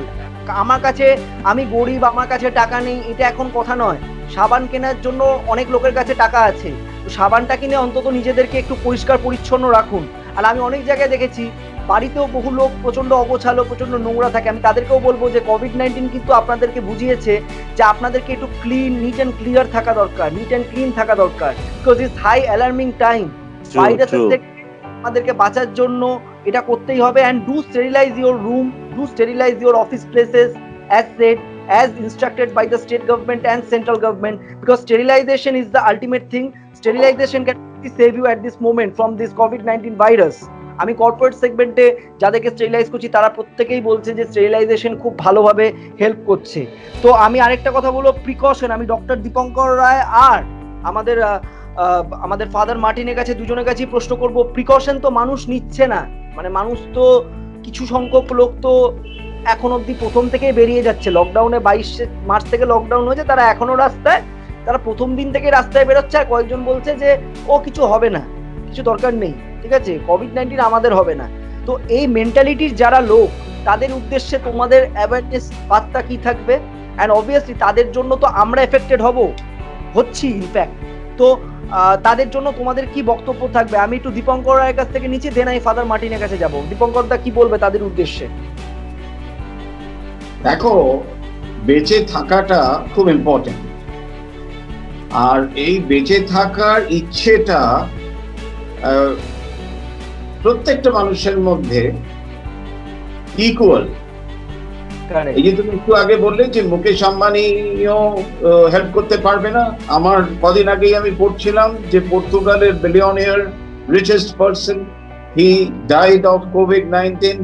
আমার কাছে, আমি গরিব, আমার কাছে টাকা নেই, এটা এখন কথা নয়। সাবান কেনার জন্য অনেক লোকের কাছে টাকা আছে, তো সাবানটা কিনে অন্তত নিজেদেরকে একটু পরিষ্কার পরিচ্ছন্ন রাখুন। আর আমি অনেক জায়গায় দেখেছি বাড়িতেও বহু লোক প্রচন্ড অগোছালো, প্রচন্ড নোংরা থাকে। আমি তাদেরকেও বলবো যে কোভিড-19 কিন্তু আপনাদেরকে বুঝিয়েছে যে আপনাদেরকে একটু ক্লিন, নিট অ্যান্ড ক্লিয়ার থাকা দরকার, নিট অ্যান্ড ক্লিন থাকা দরকার, because it's high alarming time. ভাইরাসের থেকে আমাদেরকে বাঁচার জন্য এটা করতেই হবে। And do sterilise your room, do sterilise your office places as said, as instructed by the state government and central government, because sterilization is the ultimate thing. Sterilization can save you at this moment from this COVID-19 virus. আমি corporate সেগমেন্টে যাদেরকে sterilise করছি তারা প্রত্যেকেই বলছে যে sterilisation খুব ভালোভাবে হেল্প করছে। তো আমি আরেকটা কথা বলবো, প্রিকশন। আমি ডক্টর দীপঙ্কর রায় আর আমাদের ফাদার মার্টিনের কাছে, দুজনের কাছেই প্রশ্ন করব, প্রিকশন তো মানুষ নিচ্ছে না, মানে মানুষ তো কিছু সংখ্যক লোক তো এখন অব্দি প্রথম থেকেই বেরিয়ে যাচ্ছে। লকডাউনে 22 মার্চ থেকে লকডাউন হয়েছে, তারা এখনো রাস্তায়, তারা প্রথম দিন থেকে রাস্তায় বেরোচ্ছে। আর কয়েকজন বলছে যে ও কিছু হবে না, কিছু দরকার নেই, ঠিক আছে, কোভিড-19 আমাদের হবে না। তো এই মেন্টালিটির যারা লোক, তাদের উদ্দেশ্যে তোমাদের অ্যাওয়ারনেস বার্তা কি থাকবে? অ্যান্ড অবভিয়াসলি তাদের জন্য তো আমরা এফেক্টেড হচ্ছি ইনফ্যাক্ট, তো তাদের জন্য তোমাদের কি বক্তব্য থাকবে? আমি একটু দীপঙ্কর রায়ের কাছ থেকে নিচে দেন, আমি ফাদার মার্টিনের কাছে যাব। দীপঙ্কর দা কি বলবে তাদের উদ্দেশ্যে? দেখো, বেঁচে থাকাটা খুব ইম্পর্টেন্ট, আর এই বেঁচে থাকার ইচ্ছেটা প্রত্যেকটা মানুষের মধ্যে ইকুয়াল। এই যে তুমি একটু আগে বললে যে মুকেশ আম্বানিও হেল্প করতে পারবে না, আমার কদিন আগেই আমি পড়ছিলাম যে পর্তুগালের billionaire richest person, he died of কোভিড-19।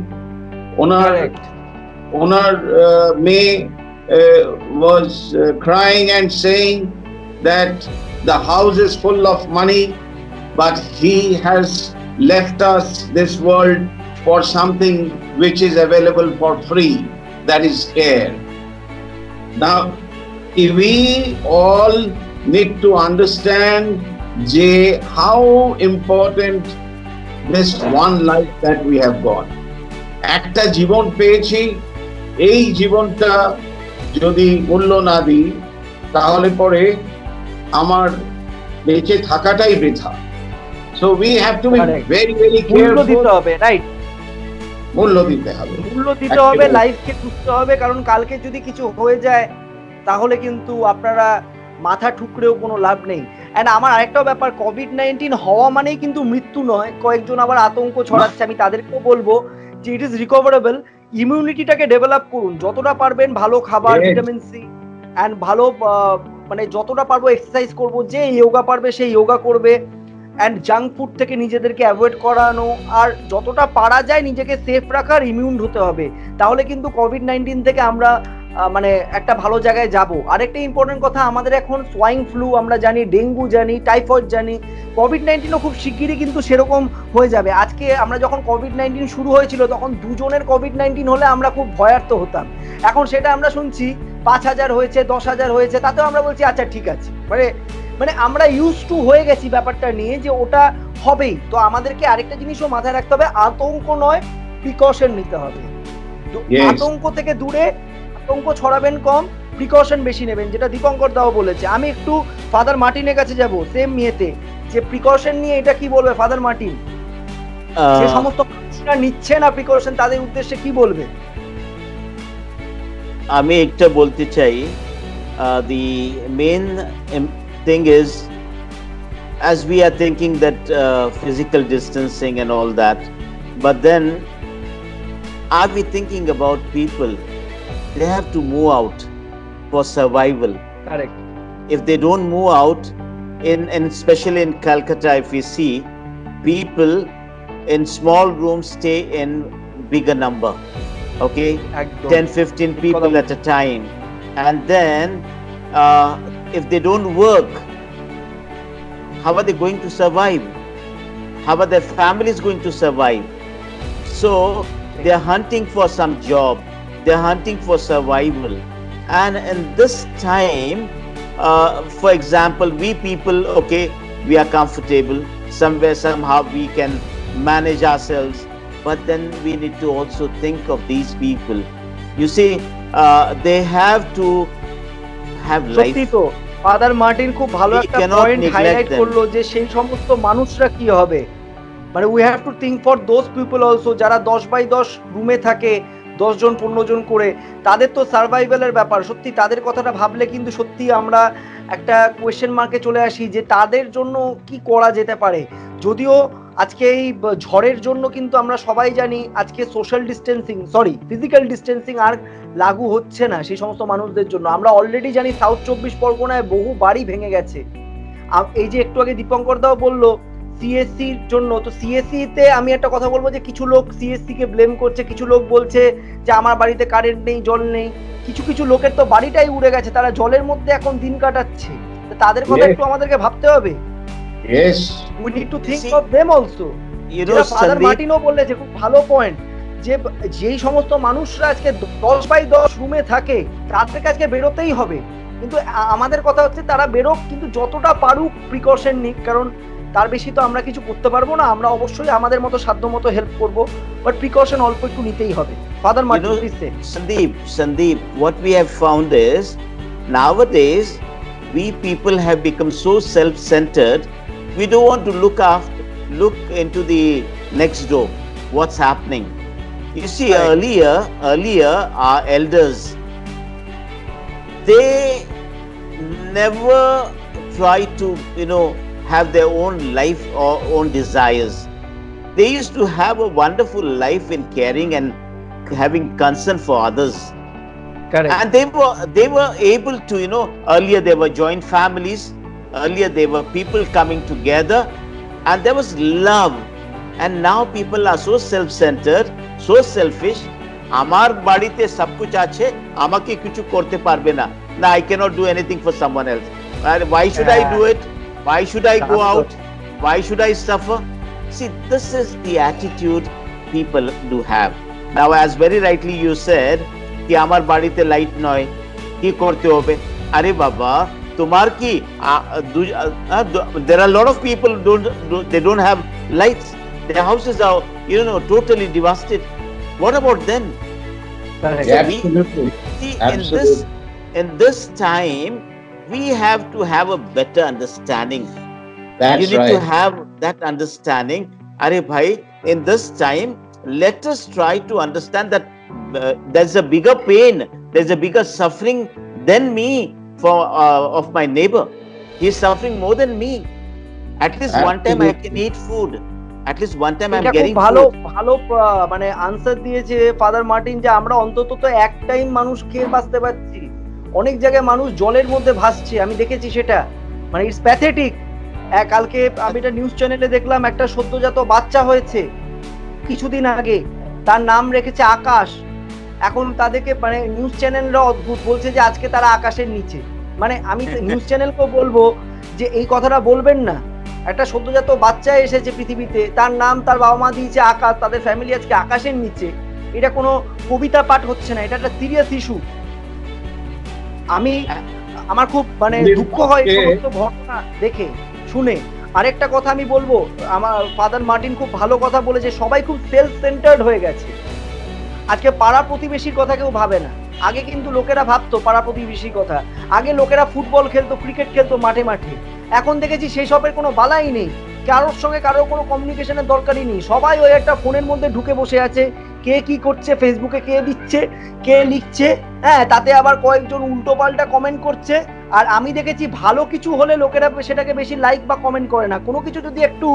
ওনার মেয়ে was crying and saying that the house is full of money, but he has left us this world for something which is available for free, that is air. Now, we all need to understand how important this one life that we have got. একটা জীবন পেয়েছি, এই জীবনটা যদি মূল্য না দিই তাহলে পরে আমার বেঁচে থাকাটাই বৃথা। So we have to be very very careful. মূল্য দিতে হবে, রাইট? মূল্য দিতে হবে, লাইফকে বুঝতে হবে, কারণ কালকে যদি কিছু হয়ে যায় তাহলে কিন্তু আপনারা মাথা ঠুকরেও কোনো লাভ নেই। এন্ড আমার আরেকটা ব্যাপার, কোভিড-19 হওয়া মানেই কিন্তু মৃত্যু নয়। কয়েকজন আবার আতঙ্ক ছড়াচ্ছে, আমি তাদেরকেও বলবো যে ইট ইজ রিকভারেবল। ইমিউনিটিটাকে ডেভেলপ করুন যতটা পারবেন, ভালো খাবার, ভিটামিন সি, অ্যান্ড ভালো মানে যতটা পারবো এক্সারসাইজ করবো, যে যোগা পারবে সেই যোগা করবে, অ্যান্ড জাঙ্ক ফুড থেকে নিজেদেরকে অ্যাভয়েড করানো, আর যতটা পারা যায় নিজেকে সেফ রাখার, ইমিউন হতে হবে। তাহলে কিন্তু কোভিড-19 থেকে আমরা মানে একটা ভালো জায়গায় যাব। আরেকটা ইম্পর্টেন্ট কথা, আমাদের এখন সোয়াইন ফ্লু আমরা জানি, ডেঙ্গু জানি, টাইফয়েড জানি, কোভিড-19ও খুব শিগগিরই কিন্তু সেরকম হয়ে যাবে। আজকে আমরা যখন কোভিড-19 শুরু হয়েছিল তখন দুজনের কোভিড-19 হলে আমরা খুব ভয়ার্থ হতাম। এখন সেটা আমরা শুনছি 5000 হয়েছে, 10,000 হয়েছে, তাতেও আমরা বলছি আচ্ছা ঠিক আছে। মানে আমরা ইউজ টু হয়ে গেছি ব্যাপারটা নিয়ে যে ওটা হবেই। তো আমাদেরকে আরেকটা জিনিসও মাথায় রাখতে হবে, আতঙ্ক নয়, প্রিকশন নিতে হবে। আতঙ্ক থেকে দূরে, আতঙ্ক ছড়াবেন কম, প্রিকশন বেশি নেবেন, যেটা দীপঙ্কর দাও বলেছে। আমি একটু ফাদার মার্টিনের কাছে যাব সেম ইয়েতে, যে প্রিকশন নিয়ে এটা কি বলবে ফাদার মার্টিন? যে সমস্ত মানুষরা নিচ্ছে না প্রিকশন, তাদের উদ্দেশ্যে কি বলবে? আমি একটা বলতে চাই, the main thing is, as we are thinking that physical distancing and all that, but then are we thinking about people? They have to move out for survival. Correct. If they don't move out, and especially in Calcutta, if we see people in small rooms stay in bigger number, okay, 10-15 people at a time, and then if they don't work, how are they going to survive? How are their families going to survive? So they are hunting for some job, they are hunting for survival. And in this time, for example, we people, okay, we are comfortable somewhere, somehow we can manage ourselves, but then we need to also think of these people. You see, they have to have life. সত্যি তো father Martin খুব ভালো We একটা cannot point neglect highlight them. করলো যে সেই সমস্ত মানুষরা কি হবে, মানে we have to think for those people also, যারা 10x10 রুমে থাকে, 10 জন 15 জন করে, তাদের তো সার্ভাইভালের ব্যাপার। সত্যি তাদের কথাটা ভাবলে কিন্তু সত্যি আমরা একটা কোয়েশ্চেন মার্কে চলে আসি যে তাদের জন্য কি করা যেতে পারে। যদিও আজকে এই ঝড়ের জন্য কিন্তু আমরা সবাই জানি আজকে social distancing, sorry physical distancing আর লাগু হচ্ছে না সেই সমস্ত মানুষদের জন্য। আমরা অলরেডি জানি সাউথ 24 পরগনায় বহু বাড়ি ভেঙে গেছে। এই যে একটু আগে দীপঙ্কর দাও বললো সিএসসির জন্য, তো সিএসসি তে আমি একটা কথা বলবো যে কিছু লোক সিএসসি কে ব্লেম করছে, কিছু লোক বলছে যে আমার বাড়িতে কারেন্ট নেই, জল নেই। কিছু কিছু লোকের তো বাড়িটাই উড়ে গেছে, তারা জলের মধ্যে এখন দিন কাটাচ্ছে। তাদের কথা একটু আমাদেরকে ভাবতে হবে। Yes. We need to think of them also. You know, father Sandeep, মার্টিনও বললেছে খুব ভালো পয়েন্ট, যে যেই সমস্ত মানুষরা আজকে 10x10 রুমে থাকে তাদেরকে আজকে বেরোতেই হবে। কিন্তু আমাদের কথা হচ্ছে তারা বেরোক, কিন্তু যতটা পারুক প্রিকশন নিক, কারণ তার বেশি তো আমরা কিছু করতে পারবো না। আমরা অবশ্যই আমাদের মতো সাধ্য মতো হেল্প করবো, বাট প্রিকশন অল্প একটু নিতেই হবে। Father Martin please say. Sandeep, what we have found is nowadays we people have become so self-centered. We don't want to look into the next door, what's happening. You see, Right. earlier our elders, they never try to, have their own life or own desires. They used to have a wonderful life in caring and having concern for others. Correct. And they were able to, earlier there were joint families, earlier there were people coming together, and there was love. And now people are so self-centered, so selfish. Amar badite sab kuch ache, amake kichu korte parbe na. No, I cannot do anything for someone else. And why should I do it? Why should I go out? Why should I suffer? See, this is the attitude people do have. Now, as very rightly you said, कि আমার বাড়িতে light নয়, কি করতে হবে? আরে বাবা, তোমার কি there are a lot of people they don't have lights. Their houses are, totally devastated. What about them? Correct. Yeah, absolutely. See, Absolutely. in this time, we have to have a better understanding. That's You need right. to have that understanding. Are bhai, in this time, let us try to understand that there's a bigger pain, there's a bigger suffering than me of my neighbor. He's suffering more than me. At least one time I can eat food. At least one time I'm এটা খুব getting ভালো food. ভালো মানে answer দিয়েছে father Martin, যে আমরা অন্তত তো এক টাইম মানুষ খেয়ে বাঁচতে পারছি। অনেক জায়গায় মানুষ জলের মধ্যে ভাসছে, আমি দেখেছি সেটা, মানে ইটস প্যাথেটিক। কালকে আমি একটা নিউজ চ্যানেলে দেখলাম একটা সদ্যজাত বাচ্চা হয়েছে কিছুদিন আগে, তার নাম রেখেছে আকাশ। এখন তাদেরকে মানে নিউজ চ্যানেলরা অদ্ভুত বলছে যে আজকে তারা আকাশের নিচে। মানে আমি নিউজ চ্যানেলকেও বলবো যে এই কথাটা বলবেন না। একটা সদ্যজাত বাচ্চা এসেছে পৃথিবীতে, তার নাম তার বাবা মা দিয়েছে আকাশ, তাদের ফ্যামিলি আজকে আকাশের নিচে। এটা কোনো কবিতা পাঠ হচ্ছে না, এটা একটা সিরিয়াস ইস্যু। আমার খুব মানে দুঃখ হয় এই সমস্ত ঘটনা দেখে শুনে। আরেকটা কথা আমি বলবো, আমার ফাদার মার্টিন খুব ভালো কথা বলেছে, সবাই খুব সেলফ সেন্টার্ড হয়ে গেছে। আজকে পাড়া প্রতিবেশীর কথা কেউ ভাবে না। আগে কিন্তু লোকেরা ভাবতো পাড়া প্রতিবেশীর কথা, আগে লোকেরা ফুটবল খেলতো, ক্রিকেট খেলতো মাঠে মাঠে। এখন দেখেছি সেই সবের কোনো বালাই নেই, কারোর সঙ্গে কারোর কোনো কমিউনিকেশনের দরকারই নেই। সবাই ওই একটা ফোনের মধ্যে ঢুকে বসে আছে, কে কি করছে, ফেসবুকে কে দিচ্ছে, কে লিখছে, হ্যাঁ তাতে আবার কয়েকজন উল্টো পাল্টা কমেন্ট করছে। আর আমি দেখেছি ভালো কিছু হলে লোকেরা সেটাকে বেশি লাইক বা কমেন্ট করে না, কোনো কিছু যদি একটু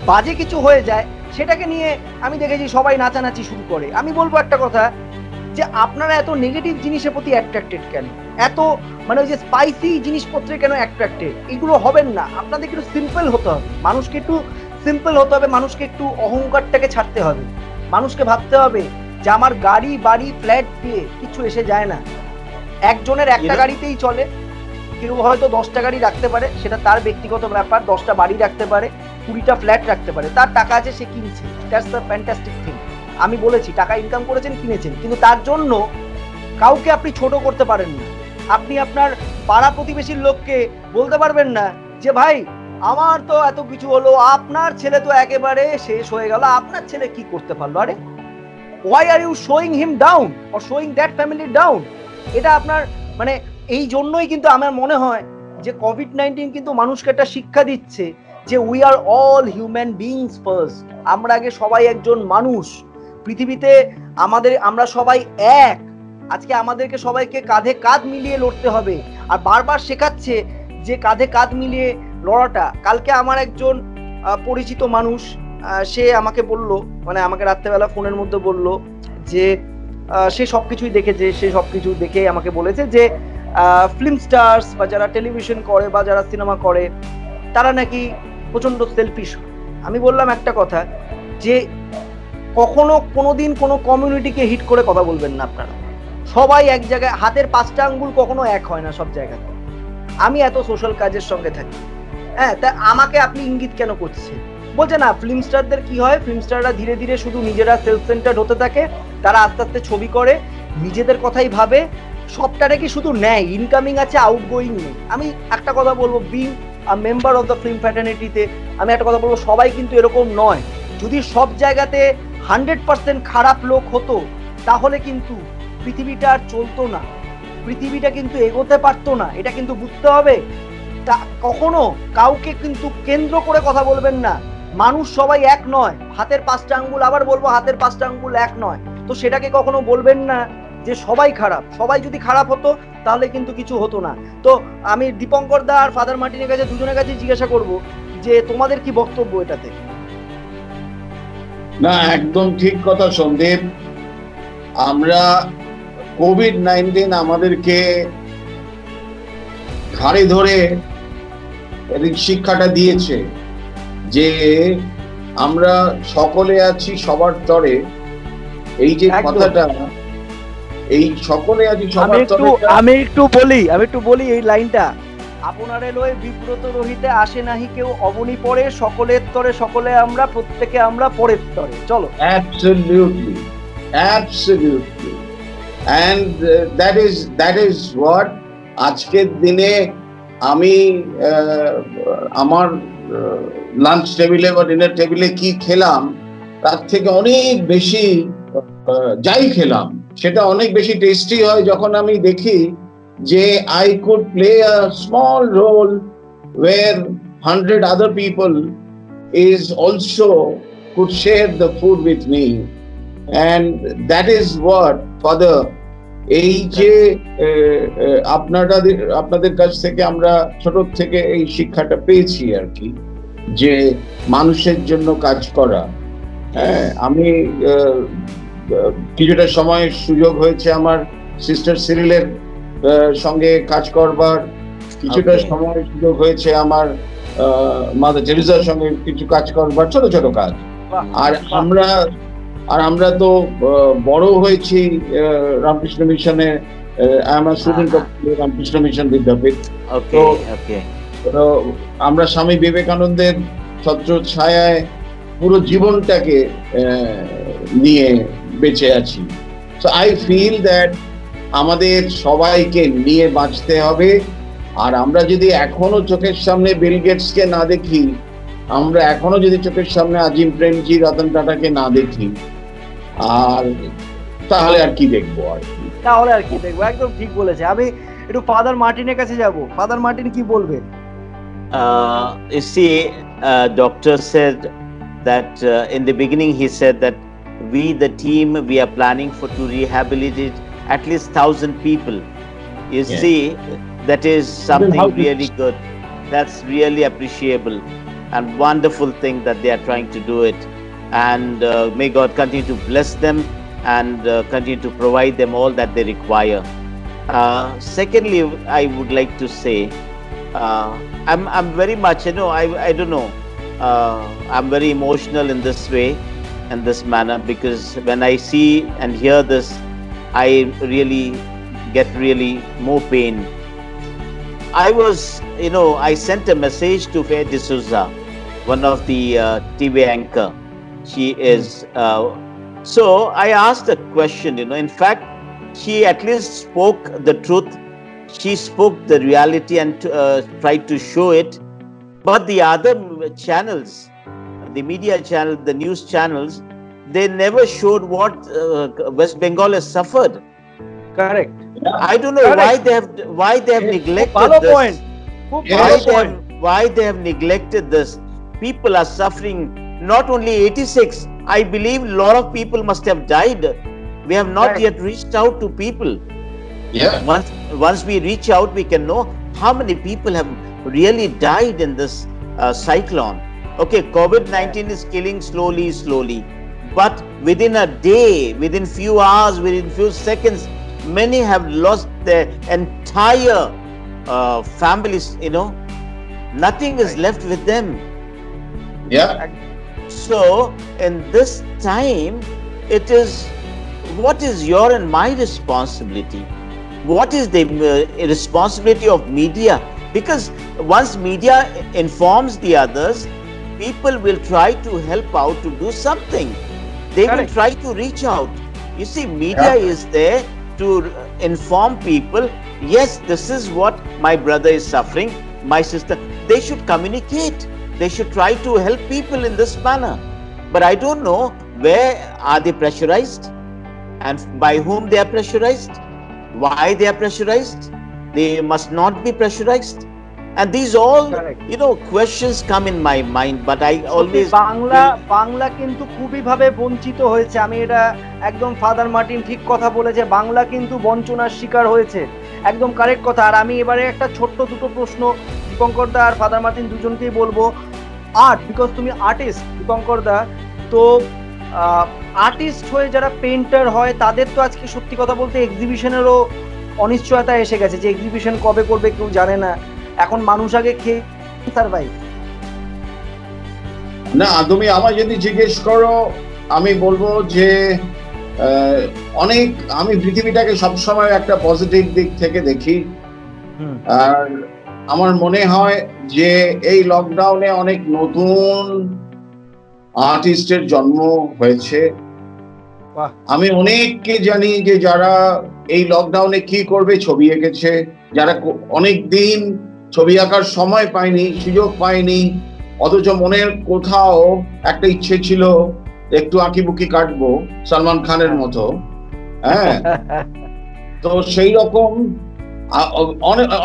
বাজে কিছু হয়ে যায় সেটাকে নিয়ে আমি দেখেছি সবাই নাচানাচি শুরু করে। আমি বলবো একটা কথা, যে আপনারা এত নেগেটিভ জিনিসের প্রতি অ্যাট্রাক্টেড কেন, এত মানে ওই যে স্পাইসি জিনিসপত্রে কেন অ্যাট্রাক্টেড? এগুলো হবেন না, আপনাদের একটু সিম্পল হতে হবে, মানুষকে একটু সিম্পল হতে হবে, মানুষকে একটু অহংকারটাকে ছাড়তে হবে, মানুষকে ভাবতে হবে যে আমার গাড়ি বাড়ি ফ্ল্যাট দিয়ে কিছু এসে যায় না। একজনের একটা গাড়িতেই চলে, কেউ হয়তো 10টা গাড়ি রাখতে পারে, সেটা তার ব্যক্তিগত ব্যাপার, 10টা বাড়ি রাখতে পারে, 20টা ফ্ল্যাট রাখতে পারে, তার টাকা আছে সে কিনছে, দ্যাটস দ্য ফ্যান্টাস্টিক থিং। আমি বলেছি টাকা ইনকাম করেছেন, কিনেছেন, কিন্তু তার জন্য কাউকে আপনি ছোট করতে পারেন না। আপনি আপনার পাড়া প্রতিবেশীর লোককে বলতে পারবেন না যে ভাই আমার তো এত কিছু হলো, আপনার ছেলে তো একেবারে শেষ হয়ে গেল, আপনার ছেলে কি করতে পারলো? আরে why are you showing him down or showing that family down? এটা আপনার মানে এই জন্যই কিন্তু আমার মনে হয় যে কোভিড-19 কিন্তু মানুষকে একটা শিক্ষা দিচ্ছে যে we are all human beings first. আমরা আগে সবাই একজন মানুষ, পৃথিবীতে আমরা সবাই এক। আজকে আমাদেরকে সবাইকে কাঁধে কাঁধ মিলিয়ে লড়তে হবে, আর বারবার শেখাচ্ছে যে কাঁধে কাঁধ মিলিয়ে লড়াটা। কালকে আমার একজন পরিচিত মানুষ সে আমাকে বলল, মানে আমাকে রাত্রেবেলা ফোনের মধ্যে বলল যে সে সবকিছুই দেখেছে, সে সবকিছু দেখে আমাকে বলেছে যে ফিল্ম স্টার্স বা যারা টেলিভিশন করে বা যারা সিনেমা করে তারা নাকি প্রচন্ড সেলফিশ। আমি বললাম একটা কথা, যে কখনো কোনোদিন কোনো কমিউনিটিকে হিট করে কথা বলবেন না আপনারা। সবাই এক জায়গায়, হাতের 5টা আঙ্গুল কখনো এক হয় না সব জায়গাতে। আমি এত সোশ্যাল কাজের সঙ্গে থাকি, হ্যাঁ, তা আমাকে আপনি ইঙ্গিত কেন করছেন? বলছে না, ফিল্ম স্টারদের কি হয়, ফিল্ম স্টাররা ধীরে ধীরে শুধু নিজেরা সেলফ সেন্টার্ড হতে থাকে, তারা আস্তে আস্তে ছবি করে, নিজেদের কথাই ভাবে, সবটারে কি শুধু নেয়, ইনকামিং আছে, আউটগোয়িং নেই। আমি একটা কথা বলবো, being a member of the film ফ্র্যাটার্নিটিতে আমি একটা কথা বলবো, সবাই কিন্তু এরকম নয়। যদি সব জায়গাতে 100% খারাপ লোক হতো তাহলে কিন্তু পৃথিবীটা আর চলতো না, পৃথিবীটা কিন্তু এগোতে পারতো না। এটা কিন্তু বুঝতে হবে। তা কখনো কাউকে কিন্তু কেন্দ্র করে কথা বলবেন না। মানুষ সবাই এক নয়, হাতের 5টা আঙ্গুল, আবার বলবো হাতের 5টা আঙ্গুল এক নয়। তো সেটাকে কখনো বলবেন না যে সবাই খারাপ। সবাই যদি খারাপ হতো তাহলে কিন্তু কিছু হতো না। তো আমি দীপঙ্কর দা আর ফাদার মার্টিনের কাছে, দুজনের কাছে জিজ্ঞাসা করব যে তোমাদের কি বক্তব্য এটাতে? না, একদম ঠিক কথা সন্দীপ। আমরা কোভিড-19 আমাদেরকে ঘাড়ে ধরে শিক্ষাটা দিয়েছে যে আমরা সকলে আছি সবার তরে। এই যে কথাটা, এই সকলে আছি সবার তরে, আমি একটু বলি এই লাইনটা, আপনারে লয়ে বিব্রত রহিতে আসে নাহি কেউ, অবনী পড়ে সকলের তরে, সকলে আমরা, প্রত্যেকে আমরা পরের তরে। চলো। Absolutely. And that is what আজকের দিনে আমি আমার লাঞ্চ টেবিলে বা ডিনার টেবিলে কি খেলাম তার থেকে অনেক বেশি, যাই খেলাম সেটা অনেক বেশি টেস্টি হয় যখন আমি দেখি যে I could play a small role where 100 other people is also could share the food with me, and that is what Father, এই যে আপনাদের কাছ থেকে আমরা ছোট থেকে এই শিক্ষাটা পেয়েছি আর কি, যে মানুষের জন্য কাজ করা। হ্যাঁ, আমি কিছুটা সময় সুযোগ হয়েছে আমার সিস্টার সিরিলের সঙ্গে কাজ করবার, কিছুটা সময় সুযোগ হয়েছে আমার মাদার টেরেসার সঙ্গে কিছু কাজ করবার, ছোট ছোট কাজ। আর আমরা তো বড় হয়েছি রামকৃষ্ণ মিশনে। I am a student of Ramakrishna Mission Vidyapith. তো আমরা স্বামী বিবেকানন্দের ছত্র ছায়ায় পুরো জীবনটাকে নিয়ে বেঁচে আছি। সো আই ফিল দ্যাট আমাদের সবাইকে নিয়ে বাঁচতে হবে। আর আমরা যদি এখনো চোখের সামনে বিল গেটসকে না দেখি, আমরা এখনো যদি চোখের সামনে আজিম প্রেমজি, রতন টাটাকে না দেখি, আর তাহলে আর কি দেখবো? একদম ঠিক বলেছে। আমি একটু ফাদার মার্টিনের কাছে যাব। ফাদার মার্টিন কি বলবে? You see, doctor said that in the beginning he said that we, the team, we are planning to rehabilitate at least 1,000 people. You see, that is something really good. That's really appreciable and wonderful thing that they are trying to do it. And may God continue to bless them and continue to provide them all that they require. Secondly, I would like to say, I'm very much, I don't know, I'm very emotional in this way, in this manner, because when I see and hear this, I really get more pain. I sent a message to Faye D'Souza, one of the TV anchor. She is, so I asked a question, in fact, she at least spoke the truth. She spoke the reality and tried to show it. But the other channels, the media channel, the news channels, they never showed what West Bengal has suffered. Correct. I don't know why they have neglected this. Why they have neglected this. People are suffering. Not only 86, I believe a lot of people must have died. We have not yet reached out to people. Yeah. Once we reach out, we can know how many people have really died in this cyclone. Okay, COVID-19 is killing slowly. But within a day, within few hours, within few seconds, many have lost their entire families, nothing is left with them. Yeah. So in this time, it is, what is your and my responsibility? What is the responsibility of media? Because once media informs the others, people will try to help out to do something. They will try to reach out. You see, media is there to inform people, yes, this is what my brother is suffering, my sister. They should communicate. They should try to help people in this manner. But I don't know, where are they pressurized? And by whom they are pressurized? Why they are pressurized? They must not be pressurized. And these all, questions come in my mind, but I always... Bangla কিন্তু খুবই ভাবে বঞ্চিত হয়েছে। আমি এটা একদম father Martin ঠিক কথা বলেছে, বাংলা কিন্তু বঞ্চনার শিকার হয়েছে, একদম কারেক্ট কথা। আর আমি এবারে একটা ছোট্ট দুটো প্রশ্ন দীপঙ্কর দা আর ফাদার মার্টিন দুজনকেই বলবো। আর্ট, বিকজ তুমি আর্টিস্ট দীপঙ্কর দা, তো আর্টিস্ট হয়ে যারা পেইন্টার হয় তাদের তো আজকে সত্যি কথা বলতে এক্সিবিশনেরও অনিশ্চয়তা এসে গেছে, যে এক্সিবিশন কবে করবে কেউ জানে না। এখন মানুষ আগে খেয়ে সারভাইভ না। তুমি আমায় যদি জিজ্ঞেস করো, আমি বলবো যে আমি পৃথিবীটাকে সবসময় একটা পজিটিভ দিক থেকে দেখি। আর আমার মনে হয় যে এই লকডাউনে অনেক নতুন আর্টিস্টের জন্ম হয়েছে। আমি অনেককে জানি যে যারা এই লকডাউনে কি করবে ছবি এঁকেছে, যারা অনেক দিন ছবি আঁকার সময় পায়নি, সুযোগ পায়নি, অথচ মনের কোথাও একটা ইচ্ছে ছিল একটু আঁকিবুকি কাটবো সালমান খানের মতো। হ্যাঁ, তো সেই রকম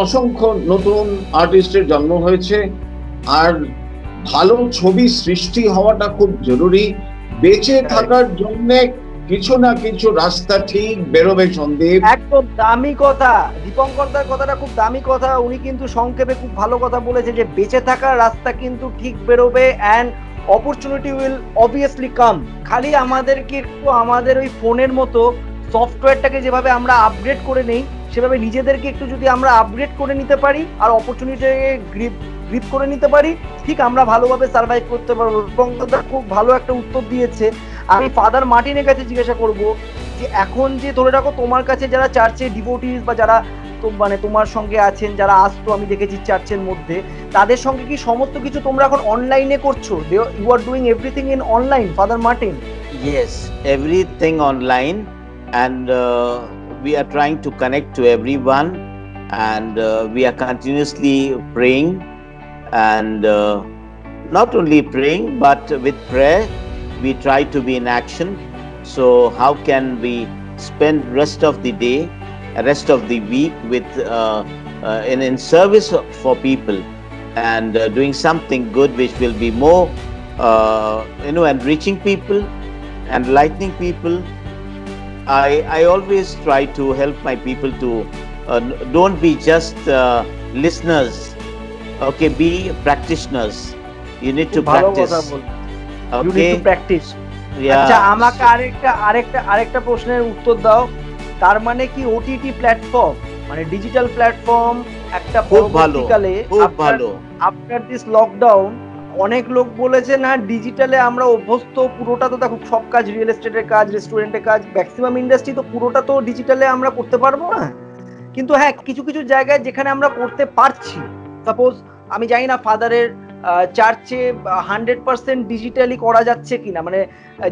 অসংখ্য নতুন আর্টিস্টের জন্ম হয়েছে। আর ভালো ছবি সৃষ্টি হওয়াটা খুব জরুরি। বেঁচে থাকার জন্য কিছু না কিছু রাস্তা ঠিক বেরোবে সন্দীপ। একদম দামি কথা, দীপঙ্কর দার কথাটা খুব দামি কথা। উনি কিন্তু সংক্ষেপে খুব ভালো কথা বলেছে যে বেঁচে থাকার রাস্তা কিন্তু ঠিক বেরোবে, অ্যান্ড অপরচুনিটি উইল অবভিয়াসলি কাম। খালি আমাদেরকে একটু আমাদের ওই ফোনের মতো সফটওয়্যারটাকে যেভাবে আমরা আপগ্রেড করে নেই, সেভাবে নিজেদেরকে একটু যদি আমরা আপগ্রেড করে নিতে পারি আর অপরচুনিটিকে গ্রিপ করে নিতে পারি, ঠিক আমরা ভালোভাবে সার্ভাইভ করতে পারবো। দীপঙ্কর দা খুব ভালো একটা উত্তর দিয়েছে। আমি ফাদার মার্টিনের কাছে জিজ্ঞাসা করব যে এখন যে ধরে রাখো তোমার কাছে যারা চার্চে ডিভোটিস বা যারা মানে তোমার সঙ্গে আছেন, যারা আসতো আমি দেখেছি চার্চের মধ্যে, তাদের সঙ্গে কি সমস্ত কিছু তোমরা এখন অনলাইনে করছো? You are doing everything in online, Father Martin? Yes, everything online, and we are trying to connect to everyone, and we are continuously praying, and not only praying but with prayer we try to be in action. So how can we spend rest of the day, rest of the week with in service for people, and doing something good which will be more enriching people, enlightening people. I always try to help my people to don't be just listeners, okay, be practitioners. You need to practice. You need to practice. আচ্ছা, আমাকে আরেকটা প্রশ্নের উত্তর দাও। তার মানে কি OTT platform, মানে ডিজিটাল প্ল্যাটফর্ম একটা পরবর্তীকালে আফটার দিস লকডাউন অনেক লোক বলেছে না ডিজিটালে আমরা অভ্যস্ত, পুরোটা তো দেখো সব কাজ, রিয়েল এস্টেটের কাজ, রেস্টুরেন্টের কাজ, ম্যাক্সিমাম ইন্ডাস্ট্রি তো পুরোটা তো ডিজিটালে আমরা করতে পারবো না। কিন্তু হ্যাঁ, কিছু কিছু জায়গায় যেখানে আমরা করতে পারছি, সাপোজ আমি জানি না ফাদারের চার্চে 100% ডিজিটালি করা যাচ্ছে কিনা, মানে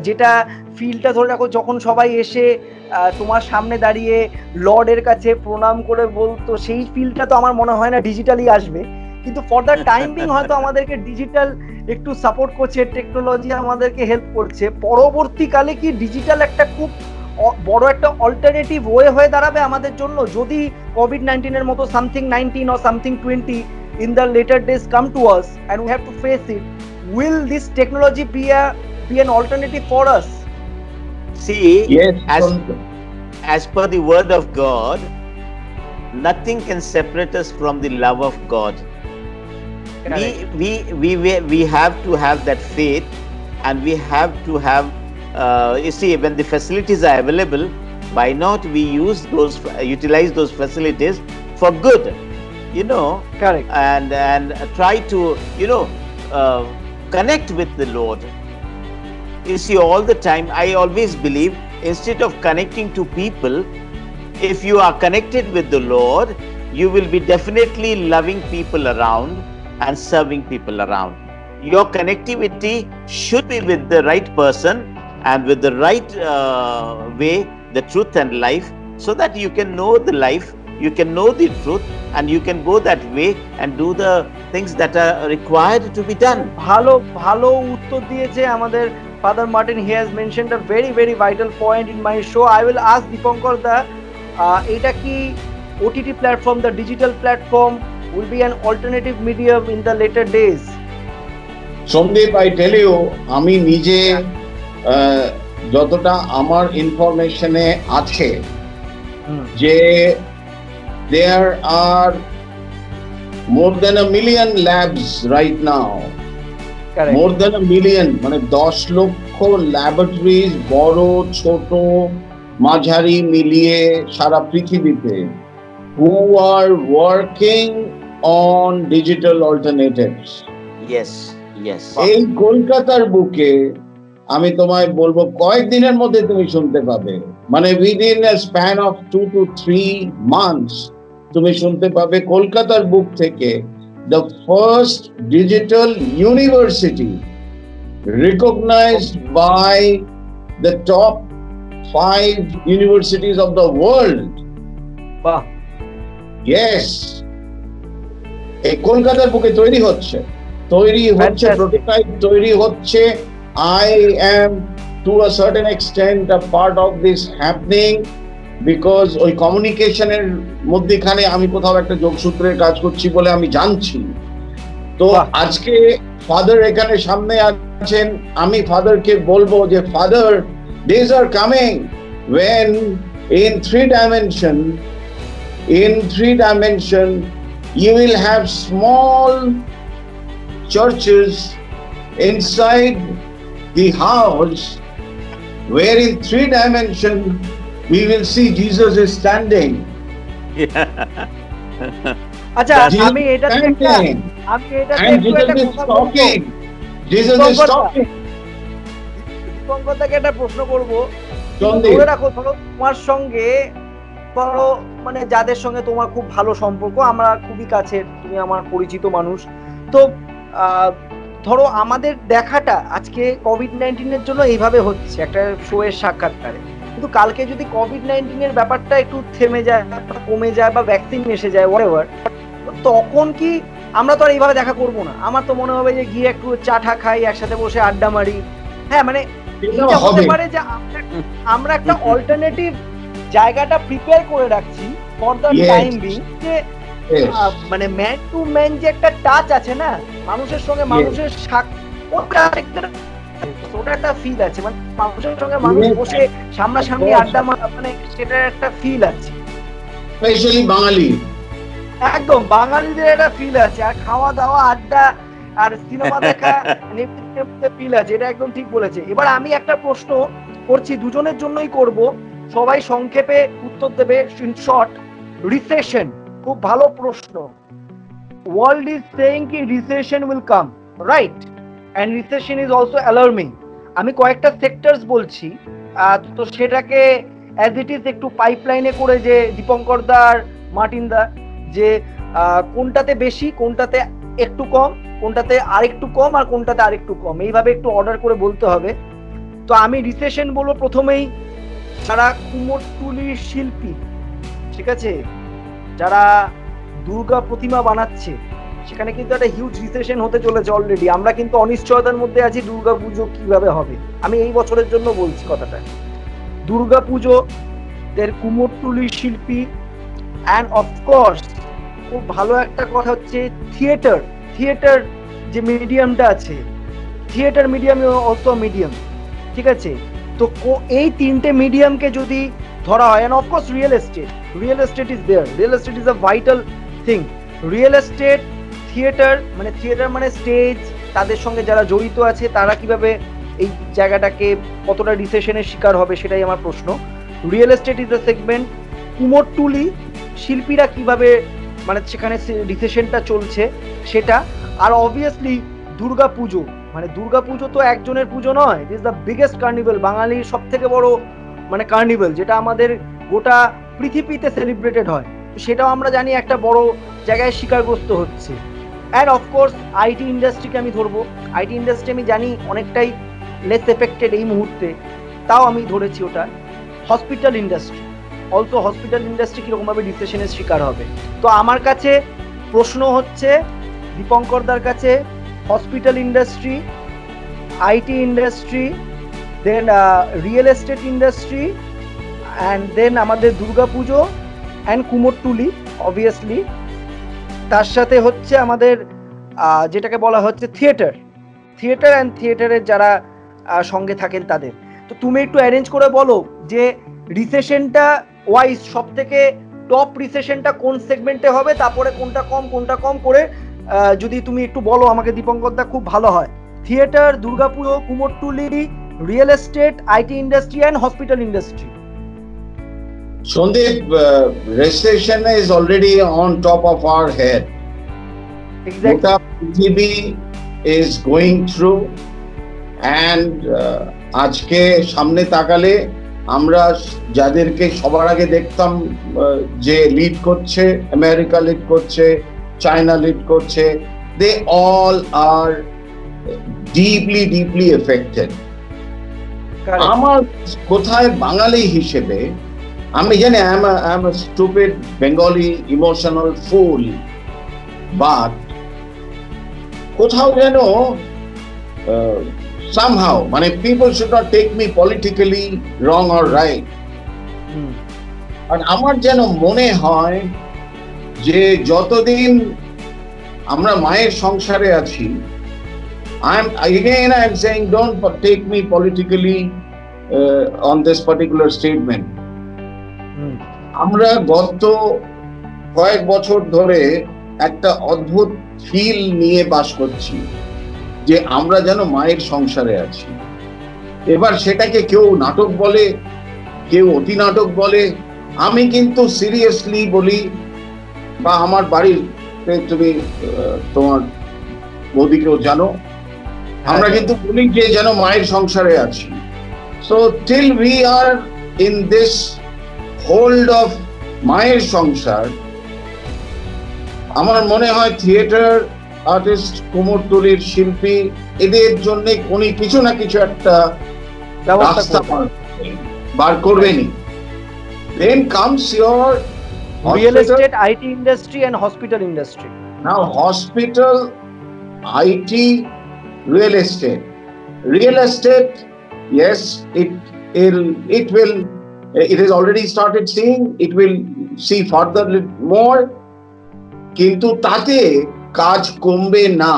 যেটা ফিলটা ধরে রাখো যখন সবাই এসে তোমার সামনে দাঁড়িয়ে লর্ডের কাছে প্রণাম করে বলতো, সেই ফিলটা তো আমার মনে হয় না ডিজিটালি আসবে। কিন্তু ফর দ্য টাইম বিং হয়তো আমাদেরকে ডিজিটাল একটু সাপোর্ট করছে, টেকনোলজি আমাদেরকে হেল্প করছে। পরবর্তীকালে কি ডিজিটাল একটা খুব বড় একটা অল্টারনেটিভ ওয়ে হয়ে দাঁড়াবে আমাদের জন্য, যদি COVID-19 এর মতো something 19 or something 20 in the later days come to us and we have to face it? Will this technology be an alternative for us? See, Yes. as per the word of God, nothing can separate us from the love of God. We have to have that faith, and we have to have, you see, when the facilities are available, why not we utilize those facilities for good, you know? Correct. And try to, you know, connect with the Lord. You see, all the time, I always believe, instead of connecting to people, if you are connected with the Lord, you will be definitely loving people around and serving people around. Your connectivity should be with the right person and with the right way, the truth and life, so that you can know the life, you can know the truth, and you can go that way and do the things that are required to be done. ভালো উত্তর দিয়েছে আমাদের Father Martin. He has mentioned a very very vital point in my show. I will ask Dipankar da, এটা কি OTT platform, the digital platform will be an alternative medium in the later days? Sandeep, I tell you, আমি নিজে যতটা আমার ইনফরমেশনে আছে যে there are more than 1 million labs right now. Correct. More than 1 million, মানে 10 লক্ষ ল্যাবরেটরিজ, বড় ছোট মাঝারি মিলিয়ে সারা পৃথিবীতে, who are working on digital alternatives. Yes, yes. এই কলকাতার বুকে আমি তোমায় বলবো কয়েকদিনের মধ্যে তুমি শুনতে পাবে, মানে within a span of 2 to 3 months তুমি শুনতে পাবে কলকাতার বুক থেকে the first digital university recognized by the top 5 universities of the world. বাহ, Yes, এই কলকাতার বুকে তৈরি হচ্ছে Fantastic. প্রোটোটাইপ তৈরি হচ্ছে. I am to a certain extent a part of this happening because ওই কমিউনিকেশনের মধ্যখানে আমি কোথাও একটা যোগসূত্রের কাজ করছি বলে আমি জানছি। তো বাহ। আজকে ফাদার এখানে সামনে আছেন, আমি ফাদারকে বলবো যে father, days are coming when in three dimension you will have small churches inside the house where in 3 dimension we will see Jesus is standing. আচ্ছা, Jesus আমি এটা standing. And Jesus is talking. Jesus is talking. দীপঙ্করদাকে একটা প্রশ্ন করবো। সন্দীপ। ধরে রাখো, ধরো তোমার সঙ্গে, ধরো মানে যাদের সঙ্গে তোমার খুব ভালো সম্পর্ক, আমরা খুবই কাছের, তুমি আমার পরিচিত মানুষ, তো ধরো আমাদের দেখাটা আজকে COVID-19 এর জন্য এইভাবে হচ্ছে একটা শো এর সাক্ষাৎকারে, কিন্তু কালকে যদি COVID-19 এর ব্যাপারটা একটু থেমে যায়, কমে যায়, বা ভ্যাকসিন এসে যায়, whatever, তখন কি আমরা তো আর এইভাবে দেখা করবো না? আমার তো মনে হবে যে গিয়ে একটু চা টা খাই, একসাথে বসে আড্ডা মারি। হ্যাঁ, মানে এটা হতে পারে যে আমরা একটা অল্টারনেটিভ জায়গাটা প্রিপেয়ার করে রাখছি ফর দ্য টাইম বিং, যে মানে ম্যান টু ম্যান যে একটা টাচ আছে না মানুষের সঙ্গে, মানুষের ওটা একটা ফিল আছে, মানে মানুষের সঙ্গে মানুষ বসে সামনাসামনি আড্ডা মারা, মানে সেটার একটা ফিল আছে, স্পেশালি বাঙালি, একদম বাঙালিদের একটা ফিল আছে। আর খাওয়া দাওয়া, আড্ডা আর সিনেমা দেখা ফিল আছে, এটা একদম ঠিক বলেছে। এবার আমি একটা প্রশ্ন করছি, দুজনের জন্যই করব, সবাই সংক্ষেপে উত্তর দেবে, ইন শর্ট। রিসেশন, খুব ভালো প্রশ্ন। ওয়ার্ল্ড ইজ সেইং কি recession will come, right? And recession is also alarming. আমি কয়েকটা সেক্টরস বলছি, তো সেটাকে অ্যাজ ইট ইজ একটু পাইপলাইনে করে, যে দীপঙ্কর দা আর মার্টিন দা, যে কোনটাতে বেশি, কোনটাতে একটু কম, কোনটাতে আরেকটু কম, আর কোনটাতে আরেকটু কম, এইভাবে একটু অর্ডার করে বলতে হবে। তো আমি রিসেশন বলবো প্রথমেই, যারা কুমোরটুলির শিল্পী, ঠিক আছে, যারা দুর্গা প্রতিমা বানাচ্ছে, সেখানে কিন্তু একটা হিউজ রিসেশন হতে চলেছে অলরেডি। আমরা কিন্তু অনিশ্চয়তার মধ্যে আছি দুর্গাপুজো কিভাবে হবে। আমি এই বছরের জন্য বলছি কথাটা। দুর্গাপুজো, দের কুমোরটুলি শিল্পী, অ্যান্ড অফকোর্স খুব ভালো একটা কথা হচ্ছে থিয়েটার যে মিডিয়ামটা আছে, থিয়েটার মিডিয়াম অলসো মিডিয়াম, ঠিক আছে? তো এই তিনটে মিডিয়ামকে যদি ধরা হয়, and of course real estate is there, real estate is a vital thing. Real estate, theatre মানে স্টেজ, তাদের সঙ্গে যারা জড়িত আছে তারা কিভাবে এই জায়গাটাকে কতটা রিসেশনের শিকার হবে সেটাই আমার প্রশ্ন। Real estate is a segment. Kumortuli শিল্পীরা কিভাবে মানে সেখানে রিসেশনটা চলছে সেটা। আর অবভিয়াসলি দুর্গাপুজো, মানে দুর্গাপুজো তো একজনের পুজো নয়, it is the biggest carnival, বাঙালির সব থেকে বড় মানে কার্নিভেল, যেটা আমাদের গোটা পৃথিবীতে সেলিব্রেটেড হয়। তো সেটাও আমরা জানি একটা বড় জায়গায় শিকারগ্রস্ত হচ্ছে। অ্যান্ড অফকোর্স আইটি ইন্ডাস্ট্রিকে আমি ধরবো। আইটি ইন্ডাস্ট্রি আমি জানি অনেকটাই লেস এফেক্টেড এই মুহূর্তে, তাও আমি ধরেছি ওটা। হসপিটাল ইন্ডাস্ট্রি কিরকমভাবে রিসেশনের শিকার হবে। তো আমার কাছে প্রশ্ন হচ্ছে দীপঙ্করদার কাছে, hospital industry, IT industry, then real estate industry, and then আমাদের দুর্গাপুজো অ্যান্ড কুমোরটুলি অবভিয়াসলি, তার সাথে হচ্ছে আমাদের যেটাকে বলা হচ্ছে থিয়েটার অ্যান্ড থিয়েটারের যারা সঙ্গে থাকেন তাদের। তো তুমি একটু অ্যারেঞ্জ করে বলো যে রিসেশনটা ওয়াইজ সব থেকে টপ রিসেশনটা কোন সেগমেন্টে হবে, তারপরে কোনটা কম করে যদি তুমি একটু বলো আমাকে দীপঙ্করদা, খুব ভালো হয়। Theatre, Durga Puja, Kumartuli, real estate, IT industry and hospital industry. Sandeep, recession is already on top of our head. Exactly. PTB is going through, and আজকে সামনে তাকালে আমরা যাদেরকে সবার আগে দেখতাম যে লিড করছে, আমেরিকা লিড করছে, চায়না লিড করছে, they all are deeply affected. আমার কোথায় বাঙালি হিসেবে আমি জানি I am a stupid Bengali emotional fool, but কোথাও যেন somehow মানে people should not take me politically wrong or right, আর আমার যেন মনে হয় যে যতদিন আমরা মায়ের সংসারে আছি, I am saying don't take me politically on this particular statement. আমরা গত কয়েক বছর ধরে একটা অদ্ভুত ফিল নিয়ে বাস করছি যে আমরা যেন মায়ের সংসারে আছি। এবার সেটাকে কেউ নাটক বলে, কেউ অতি নাটক বলে, আমি কিন্তু সিরিয়াসলি বলি, বা আমার বাড়ির তুমি তোমার বৌদিকেও জানো, আমরা কিন্তু বলি যে যেন মায়ের সংসারে আছি। So till we are in this hold of মায়ের সংসার, আমার মনে হয় থিয়েটার আর্টিস্ট, কুমোরটুলির শিল্পী, এদের জন্য কোনি কিছু না কিছু একটা রাস্তা বার করবেনই। Then comes your real estate, IT industry and hospital industry. Now hospital, IT, real estate. Real estate, yes, it has already started seeing, it will see further more, কিন্তু তাতে কাজ কমবে না।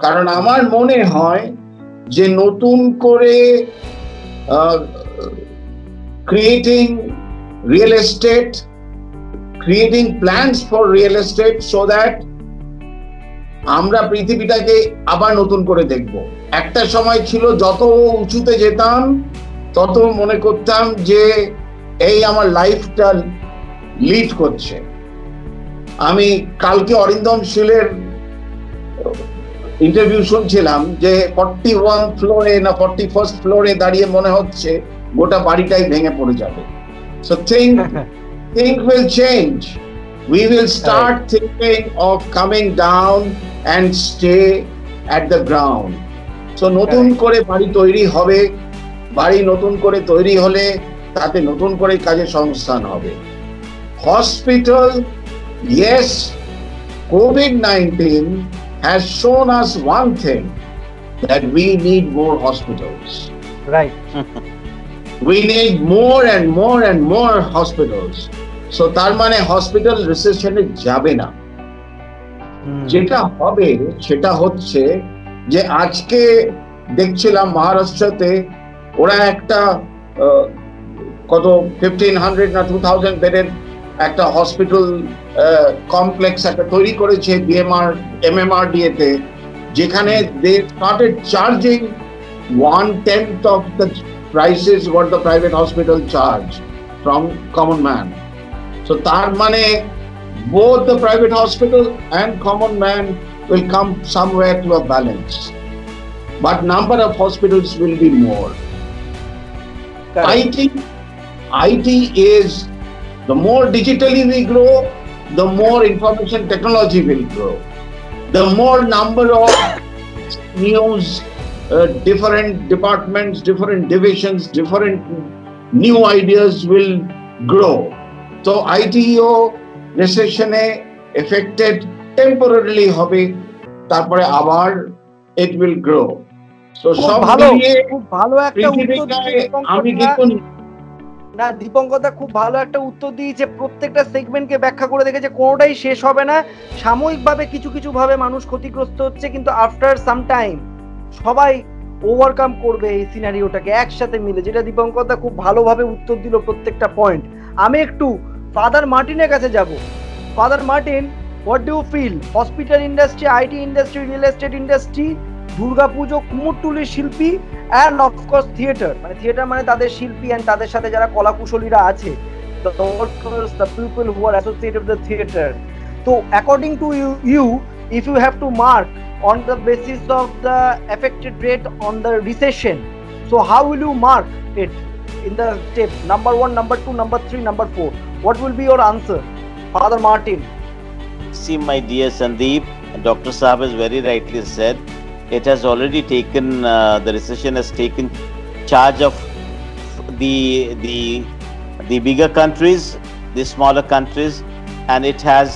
কারণ আমার মনে হয় যে নতুন করে creating real estate, creating plans for real estate so that আমরা পৃথিবীটাকে আবার নতুন করে দেখব। একটা সময় ছিল যত উঁচুতে যেতাম তত মনে করতাম যে এই আমার লাইফটা লিড করছে। আমি কালকে অরিন্দম শীলের ইন্টারভিউ শুনছিলাম যে 41 ফ্লোরে না 41st ফ্লোরে দাঁড়িয়ে মনে হচ্ছে গোটা বাড়িটাই ভেঙে পড়ে যাবে। So think will change. We will start thinking of coming down and stay at the ground. So নতুন করে বাড়ি তৈরি হবে, বাড়ি নতুন করে তৈরি হলে তাতে নতুন করে কাজের সংস্থান হবে। Hospital, yes, COVID-19 has shown us one thing, that we need more hospitals. Right. We need more and more and more hospitals. So তার মানে হসপিটাল রিসেশনে যাবে না। যেটা হবে সেটা হচ্ছে যে আজকে দেখছিলাম মহারাষ্ট্রতে ওরা একটা কত 1500 না 2000 বেডের একটা হসপিটাল কমপ্লেক্স একটা তৈরি করেছে MMRDA তে, যেখানে they started charging 1/10 of the prices what the private hospital charge from common man. So তার মানে both the private hospital and common man will come somewhere to a balance, but number of hospitals will be more. IT is, the more digitally we grow, the more information technology will grow, the more number of news, different departments, different divisions, different new ideas will grow. So ITO recession affected temporarily hobe, tarpore abar it will grow. So সব মিলিয়ে খুব ভালো একটা উত্তর আমি কিন্তু না, দীপঙ্করদা খুব ভালো একটা উত্তর দিয়েছে। প্রত্যেকটা সেগমেন্টকে ব্যাখ্যা করে দেখেছে, কোনোটাই শেষ হবে না। সাময়িকভাবে কিছু কিছু ভাবে মানুষ ক্ষতিগ্রস্ত হচ্ছে, কিন্তু আফটার সাম টাইম সবাই ওভারকাম করবে এই সিনারিওটাকে একসাথে মিলে, যেটা দীপঙ্করদা খুব ভালোভাবে উত্তর দিল প্রত্যেকটা পয়েন্ট। আমি একটু ফাদার মার্টিনের কাছে যাব। Father Martin, what do you feel? Hospital industry, IT industry, real estate industry, Durga Puja, কুমোরটুলির শিল্পী, অ্যান্ড অফকোর্স থিয়েটার, মানে থিয়েটার মানে তাদের শিল্পী অ্যান্ড তাদের সাথে যারা কলাকুশলীরা আছে, the people who are associated with the theater. So according to you, if you have to mark on the basis of the affected rate on the recession, so how will you mark it in the step number 1, number 2, number 3, number 4? What will be your answer, Father Martin? See, my dear Sandeep, Dr. Saab has very rightly said, it has already taken, the recession has taken charge of the bigger countries, the smaller countries, and it has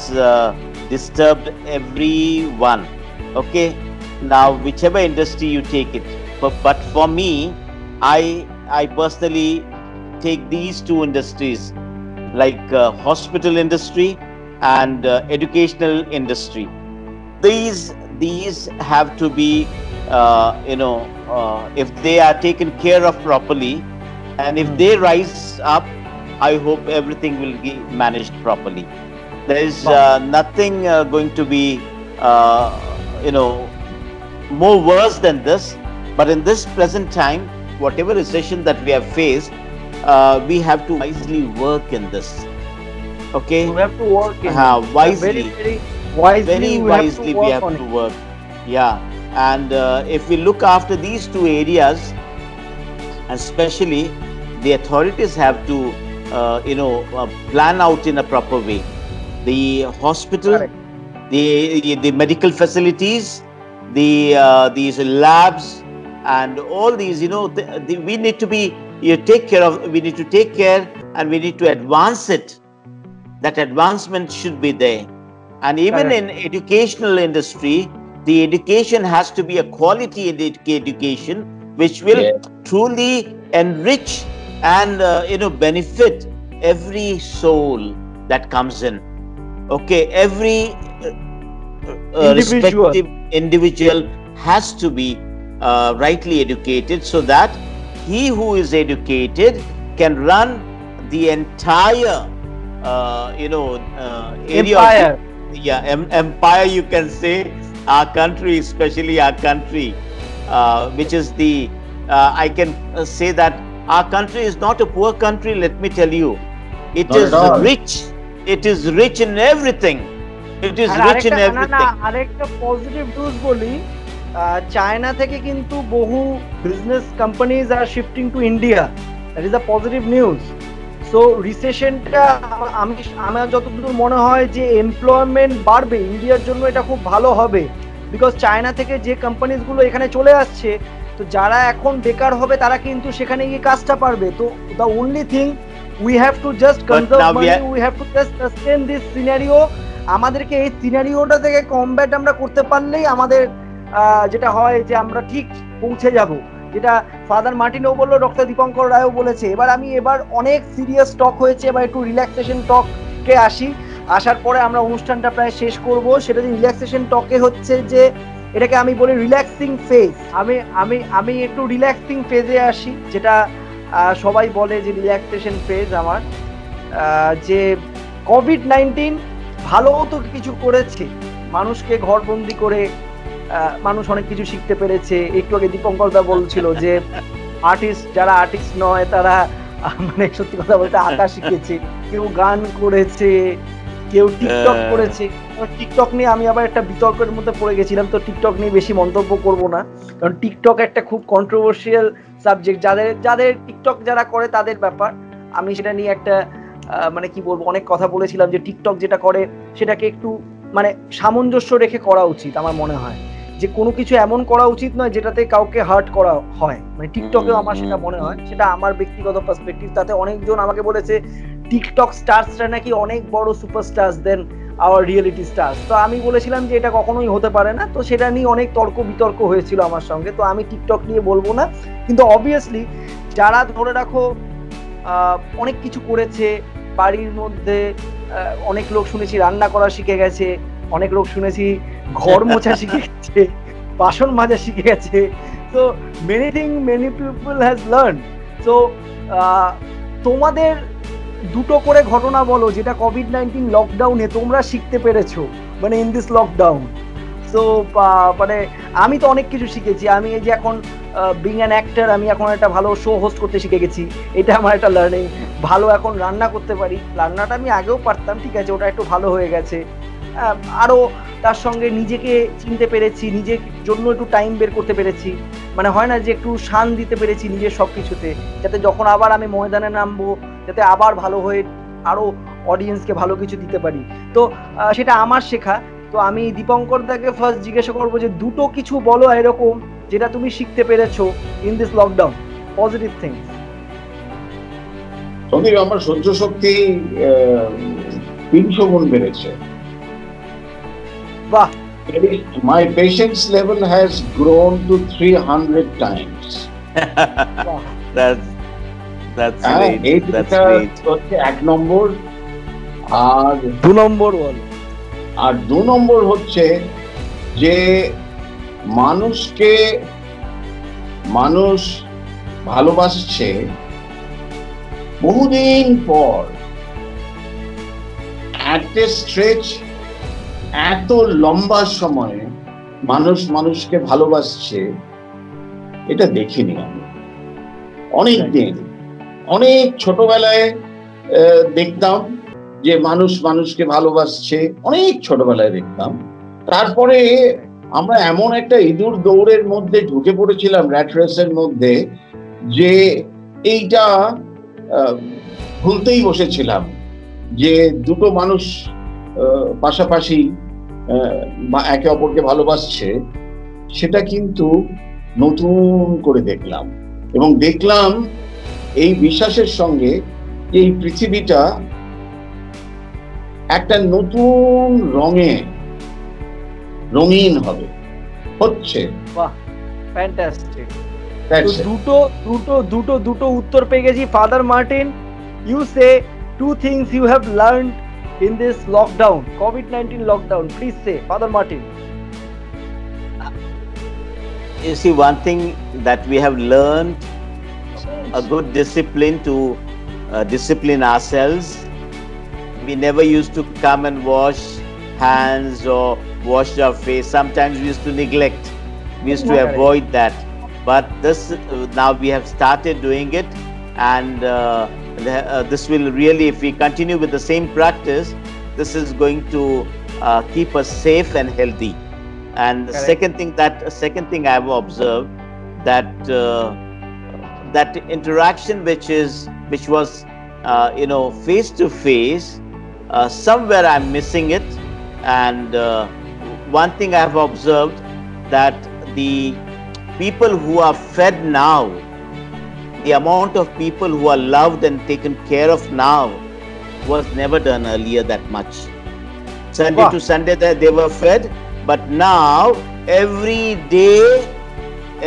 disturbed everyone. Okay, now whichever industry you take it, but for me, I personally take these two industries, like hospital industry and educational industry. These have to be, if they are taken care of properly, and if they rise up, I hope everything will be managed properly. There is nothing going to be, more worse than this. But in this present time, whatever recession that we have faced, we have to wisely work in this. Okay, we have to work in wisely. Very wisely we have to work. Yeah, and if we look after these two areas, especially the authorities have to plan out in a proper way. The hospital, the medical facilities, these labs, and all these, we need to be we need to take care, and we need to advance it. That advancement should be there. And even in educational industry, the education has to be a quality education which will truly enrich and benefit every soul that comes in. Okay, every respective individual has to be rightly educated, so that he who is educated can run the entire area empire. Empire, you can say, our country, especially our country, which is the I can say that our country is not a poor country. Let me tell you, it is rich. It is rich in everything. It is rich in everything. আরেকটা positive news বলি, China থেকে কিন্তু বহু business companies আর shifting to India. That is a positive news. So রিসেশনটা আমার যতদূর মনে হয় যে এমপ্লয়মেন্ট বাড়বে, ইন্ডিয়ার জন্য এটা খুব ভালো হবে, বিকজ চায়না থেকে যে কোম্পানিজগুলো এখানে চলে আসছে, তো যারা এখন বেকার হবে তারা কিন্তু সেখানে গিয়ে কাজটা পারবে। তো the only thing, we have to just conserve money, we have to just sustain this scenario আমাদেরকে এই সিনারিওটা থেকে কমব্যাট আমরা করতে পারলেই আমাদের যেটা হয় যে আমরা ঠিক পৌঁছে যাব, যেটা ফাদার মার্টিনও বললো, ডক্টর দীপঙ্কর রায়ও বলেছে। এবার অনেক সিরিয়াস টক হয়েছে, এবার একটু রিল্যাক্সেশন টককে আসার পরে আমরা অনুষ্ঠানটা প্রায় শেষ করব। সেটা যে রিল্যাক্সেশন টকে হচ্ছে যে এটাকে আমি বলি রিল্যাক্সিং ফেজ। আমি একটু রিল্যাক্সিং ফেজে আসি, যেটা সবাই বলে যে রিল্যাক্সেশন ফেজ আমার। যে কোভিড-19 ভালোও তো কিছু করেছে, মানুষকে ঘরবন্দি করে মানুষ অনেক কিছু শিখতে পেরেছে। একটু আগে দীপঙ্কর দা বলছিল যে যারা আর্টিস্ট নয় তারা মানে সত্যি কথা বলতে আঁকা শিখেছে, কেউ গান করেছে, কেউ টিকটক করেছে। টিকটক নিয়ে আমি আবার একটা বিতর্কের মধ্যে পড়ে গেছিলাম, তো টিকটক নিয়ে বেশি মন্তব্য করব না, কারণ টিকটক একটা খুব কন্ট্রোভার্সিয়াল সাবজেক্ট। যাদের টিকটক যারা করে তাদের ব্যাপার। আমি সেটা নিয়ে একটা মানে কি বলবো, অনেক কথা বলেছিলাম যে টিকটক যেটা করে সেটাকে একটু মানে সামঞ্জস্য রেখে করা উচিত। আমার মনে হয় যে কোনো কিছু এমন করা উচিত নয় যেটাতে কাউকে হার্ট করা হয়, মানে টিকটকেও আমার সেটা মনে হয়। সেটা আমার ব্যক্তিগত পার্সপেক্টিভ। তাতে অনেকজন আমাকে বলেছে টিকটক স্টারসরা নাকি অনেক বড় সুপারস্টারস দেন আওয়ার রিয়েলিটি স্টারস। তো আমি বলেছিলাম যে এটা কখনোই হতে পারে না। তো সেটা নিয়ে অনেক তর্ক বিতর্ক হয়েছিল আমার সঙ্গে। তো আমি টিকটক নিয়ে বলবো না, কিন্তু অবভিয়াসলি যারা ধরে রাখো অনেক কিছু করেছে বাড়ির মধ্যে, অনেক লোক শুনেছি রান্না করা শিখে গেছে, অনেক লোক শুনেছি ঘর মোছা শিখে গেছে, বাসন মাজা শিখে গেছে। তো many people has learned. So তোমাদের দুটো করে ঘটনা বলো যেটা কোভিড-19 লকডাউনে তোমরা শিখতে পেরেছো, মানে ইন দিস লকডাউন। সো মানে আমি তো অনেক কিছু শিখেছি। আমি এই যে এখন বিং অ্যান অ্যাক্টর, আমি এখন একটা ভালো শো হোস্ট করতে শিখে গেছি, এটা আমার একটা লার্নিং। ভালো এখন রান্না করতে পারি, রান্নাটা আমি আগেও পারতাম, ঠিক আছে, ওটা একটু ভালো হয়ে গেছে। আরও তার সঙ্গে নিজেকে চিনতে পেরেছি, নিজের জন্য একটু টাইম বের করতে পেরেছি, মানে হয় না যে একটু শান দিতে পেরেছি নিজের সব কিছুতে, যাতে যখন আবার আমি ময়দানে নামবো যাতে আবার ভালো হয়ে আরও অডিয়েন্সকে ভালো কিছু দিতে পারি। তো সেটা আমার শেখা। তো আমি দীপঙ্কর দাকে ফার্স্ট জিজ্ঞাসা করবো যে দুটো কিছু বলো এরকম যেটা তুমি শিখতে পেরেছো in this lockdown, positive things. Sandeep, আমার সহ্য শক্তি 300 গুণ বেড়েছে। বাহ। My patience level has grown to 300 times. That's great. That's great. এক নম্বর। আর 2 নম্বর বল। আর 2 নম্বর হচ্ছে যে মানুষ ভালোবাসছে বহুদিন পর। একটা স্ট্রেচ এত লম্বা সময়ে মানুষকে ভালোবাসছে, এটা দেখিনি আমি অনেক দিন। অনেক ছোটবেলায় দেখতাম যে মানুষকে ভালোবাসছে, অনেক ছোটবেলায় দেখতাম। তারপরে আমরা এমন একটা ইঁদুর দৌড়ের মধ্যে ঢুকে পড়েছিলাম, র্যাট রেসের মধ্যে, যে এইটা ভুলতেই বসেছিলাম যে দুটো মানুষ পাশাপাশি একে অপরকে ভালোবাসছে। সেটা কিন্তু নতুন করে দেখলাম, এবং দেখলাম এই বিশ্বাসের সঙ্গে যে এই পৃথিবীটা একটা নতুন রঙে রঙিন হবে, হচ্ছে। বাহ, ফ্যান্টাস্টিক। দুটো উত্তর পেয়ে গেছি। Father Martin, you say 2 things you have learned in this lockdown, COVID-19 lockdown. Please say, Father Martin. You see, one thing that we have learned, a good discipline to discipline ourselves. We never used to come and wash hands or wash our face. Sometimes we used to neglect. We used to avoid that. But this now we have started doing it, and this will really, if we continue with the same practice, this is going to keep us safe and healthy. And the second thing I have observed, that interaction which was face to face, somewhere I'm missing it. And one thing I have observed, that the people who are fed now, the amount of people who are loved and taken care of now was never done earlier that much. Sunday Wow. to Sunday they were fed. But now every day,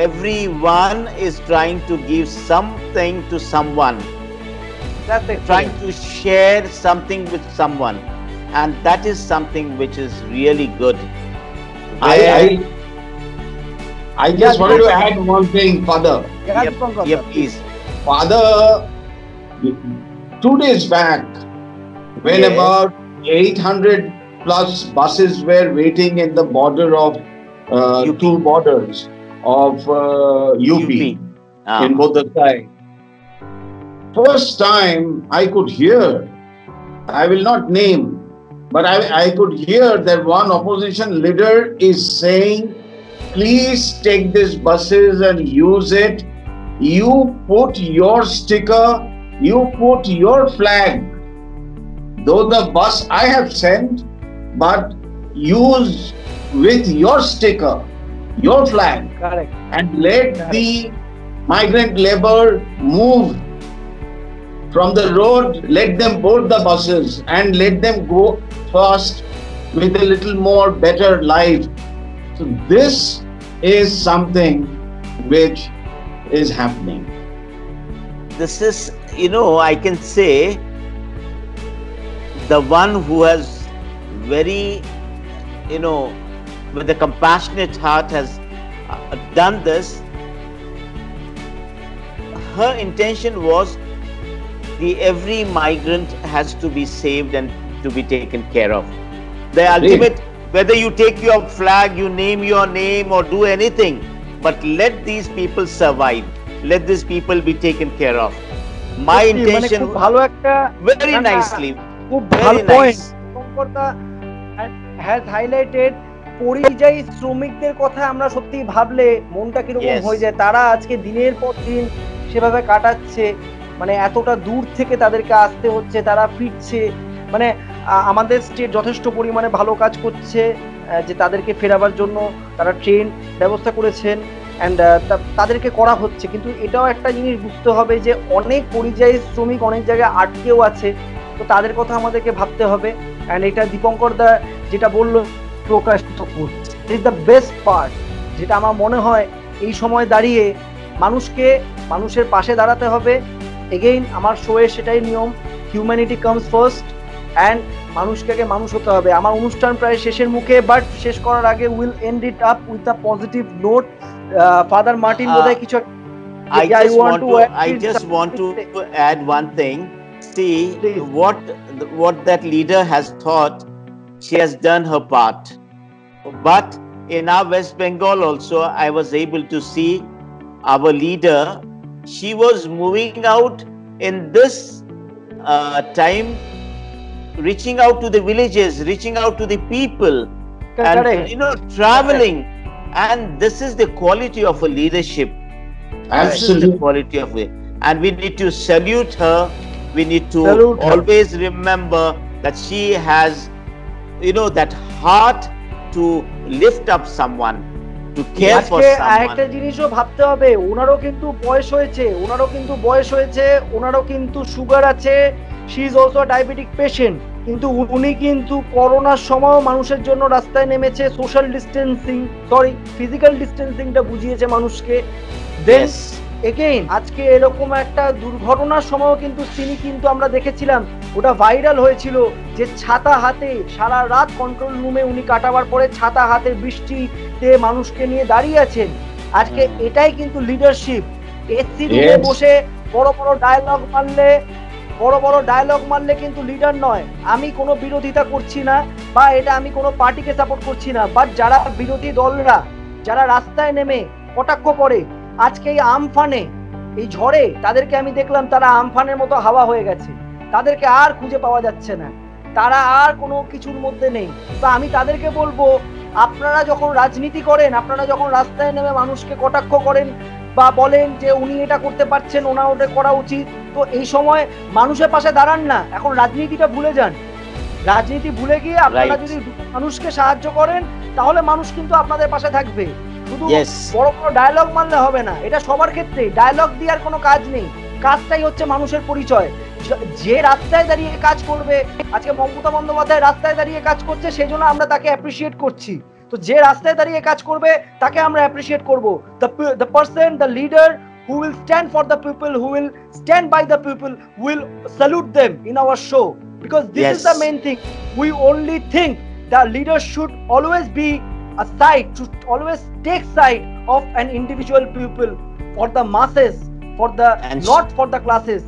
everyone is trying to give something to someone, That's trying excellent. to share something with someone, and that is something which is really good. I just wanted to add one thing, Father. Yeah, Yep, Dipankar, yep, please. Father, 2 days back, when Yes. about 800 plus buses were waiting in the border of UP. two borders of UP in both the sides. First time I could hear, I will not name, but I could hear that one opposition leader is saying, please take these buses and use it. You put your sticker, you put your flag. Though the bus I have sent, but use with your sticker, your flag, correct. and let the migrant labor move from the road. Let them board the buses and let them go fast with a little more better life. So this is something which is happening. This is, I can say, the one who has very, with a compassionate heart has done this. Her intention was every migrant has to be saved and to be taken care of. The ultimate, whether you take your flag, you name your name or do anything, but let these people survive. Let these people be taken care of. My সত্যি, মানে intention, খুব ভালো একটা very না, না, nicely, খুব very ভালো nice. Point শঙ্করদা হ্যাজ হাইলাইটেড। পরিযায়ী শ্রমিকদের কথা আমরা সত্যি ভাবলে মনটা কিরকম Yes. হয়ে যায়। তারা আজকে দিনের পর দিন সেভাবে কাটাচ্ছে, মানে এতটা দূর থেকে তাদেরকে আসতে হচ্ছে, তারা ফিরছে, মানে আমাদের স্টেট যথেষ্ট পরিমাণে ভালো কাজ করছে যে তাদেরকে ফেরাবার জন্য তারা ট্রেন ব্যবস্থা করেছেন অ্যান্ড তাদেরকে করা হচ্ছে। কিন্তু এটাও একটা জিনিস বুঝতে হবে যে অনেক পরিযায়ী শ্রমিক অনেক জায়গায় আটকেও আছে, তো তাদের কথা আমাদেরকে ভাবতে হবে। অ্যান্ড এটা দীপঙ্কর দা যেটা বললো প্রকাশিত করছে, it is the best part. যেটা আমার মনে হয় এই সময় দাঁড়িয়ে মানুষের পাশে দাঁড়াতে হবে। এগেইন আমার শোয়ের সেটাই নিয়ম, হিউম্যানিটি কামস ফার্স্ট অ্যান্ড মানুষকে আগে মানুষ হতে হবে। আমার অনুষ্ঠান প্রায় শেষের মুখে, বাট শেষ করার আগে will end it up with a positive note. Father Martin বোধহয় কিছু I just want to add one thing. See, Please. what that leader has thought, she has done her part. But in our West Bengal also, I was able to see our leader. She was moving out in this time, reaching out to the villages, reaching out to the people, Correct. and traveling. And this is the quality of a leadership. This is the Absolutely. quality of it. And we need to salute her. We need to Salute her. always remember that she has, that heart to lift up someone, to care for আজকে আরেকটা someone. জিনিসও ভাবতে হবে, ওনারও কিন্তু বয়স হয়েছে, ওনারও কিন্তু সুগার আছে, she is also diabetic patient, কিন্তু উনি কিন্তু করোনার সময়ও মানুষের জন্য রাস্তায় নেমেছে, সোশ্যাল ডিস্টেন্সিং, ফিজিক্যাল ডিস্টেন্সিংটা বুঝিয়েছে মানুষকে। দেন Yes. এগেইন আজকে এরকম একটা দুর্ঘটনার সময়ও কিন্তু তিনি কিন্তু আমরা দেখেছিলাম, ওটা ভাইরাল হয়েছিল যে ছাতা হাতে সারা রাত কন্ট্রোল রুমে উনি কাটাবার পরে ছাতা হাতে বৃষ্টিতে মানুষকে নিয়ে দাঁড়িয়ে আছেন। আজকে এটাই কিন্তু লিডারশিপ। এসি রুমে Yes. বসে বড় বড় ডায়লগ মারলে কিন্তু লিডার নয়। আমি কোনো বিরোধিতা করছি না বা এটা আমি কোনো পার্টিকে সাপোর্ট করছি না, বাট যারা বিরোধী দলরা যারা রাস্তায় নেমে কটাক্ষ করে, আজকে এই আমফানে এই ঝড়ে তাদেরকে আমি দেখলাম তারা আমফানের মতো হাওয়া হয়ে গেছে, তাদেরকে আর খুঁজে পাওয়া যাচ্ছে না, তারা আর কোনো কিছুর মধ্যে নেই। তো আমি তাদেরকে বলবো, আপনারা যখন রাজনীতি করেন, আপনারা যখন রাস্তায় নেমে মানুষকে কটাক্ষ করেন বা বলেন যে উনি এটা করতে পারছেন, ওনার ওটা করা উচিত, তো এই সময় মানুষের পাশে দাঁড়ান না, এখন রাজনীতিটা ভুলে যান। রাজনীতি ভুলে গিয়ে আপনারা Right. যদি মানুষকে সাহায্য করেন তাহলে মানুষ কিন্তু আপনাদের পাশে থাকবে। শুধু Yes. বড় বড় ডায়লগ মারলে হবে না, এটা সবার ক্ষেত্রে ডায়লগ দিয়ে আর কোনো কাজ নেই। কাজটাই হচ্ছে মানুষের পরিচয়। যে রাস্তায় দাঁড়িয়ে কাজ করবে, আজকে মমতা বন্দ্যোপাধ্যায় রাস্তায় দাঁড়িয়ে কাজ করছে, সেই জন্য আমরা তাকে অ্যাপ্রিসিয়েট করছি। তো যে রাস্তায় দাঁড়িয়ে কাজ করবে তাকে আমরা অ্যাপ্রিসিয়েট করব। The person, the leader who will stand for the people, who will stand by the people, will salute them in our show, because this is the main thing. We only think that leaders should always be a side, should always take side of an individual people, for the masses, for the not for the classes.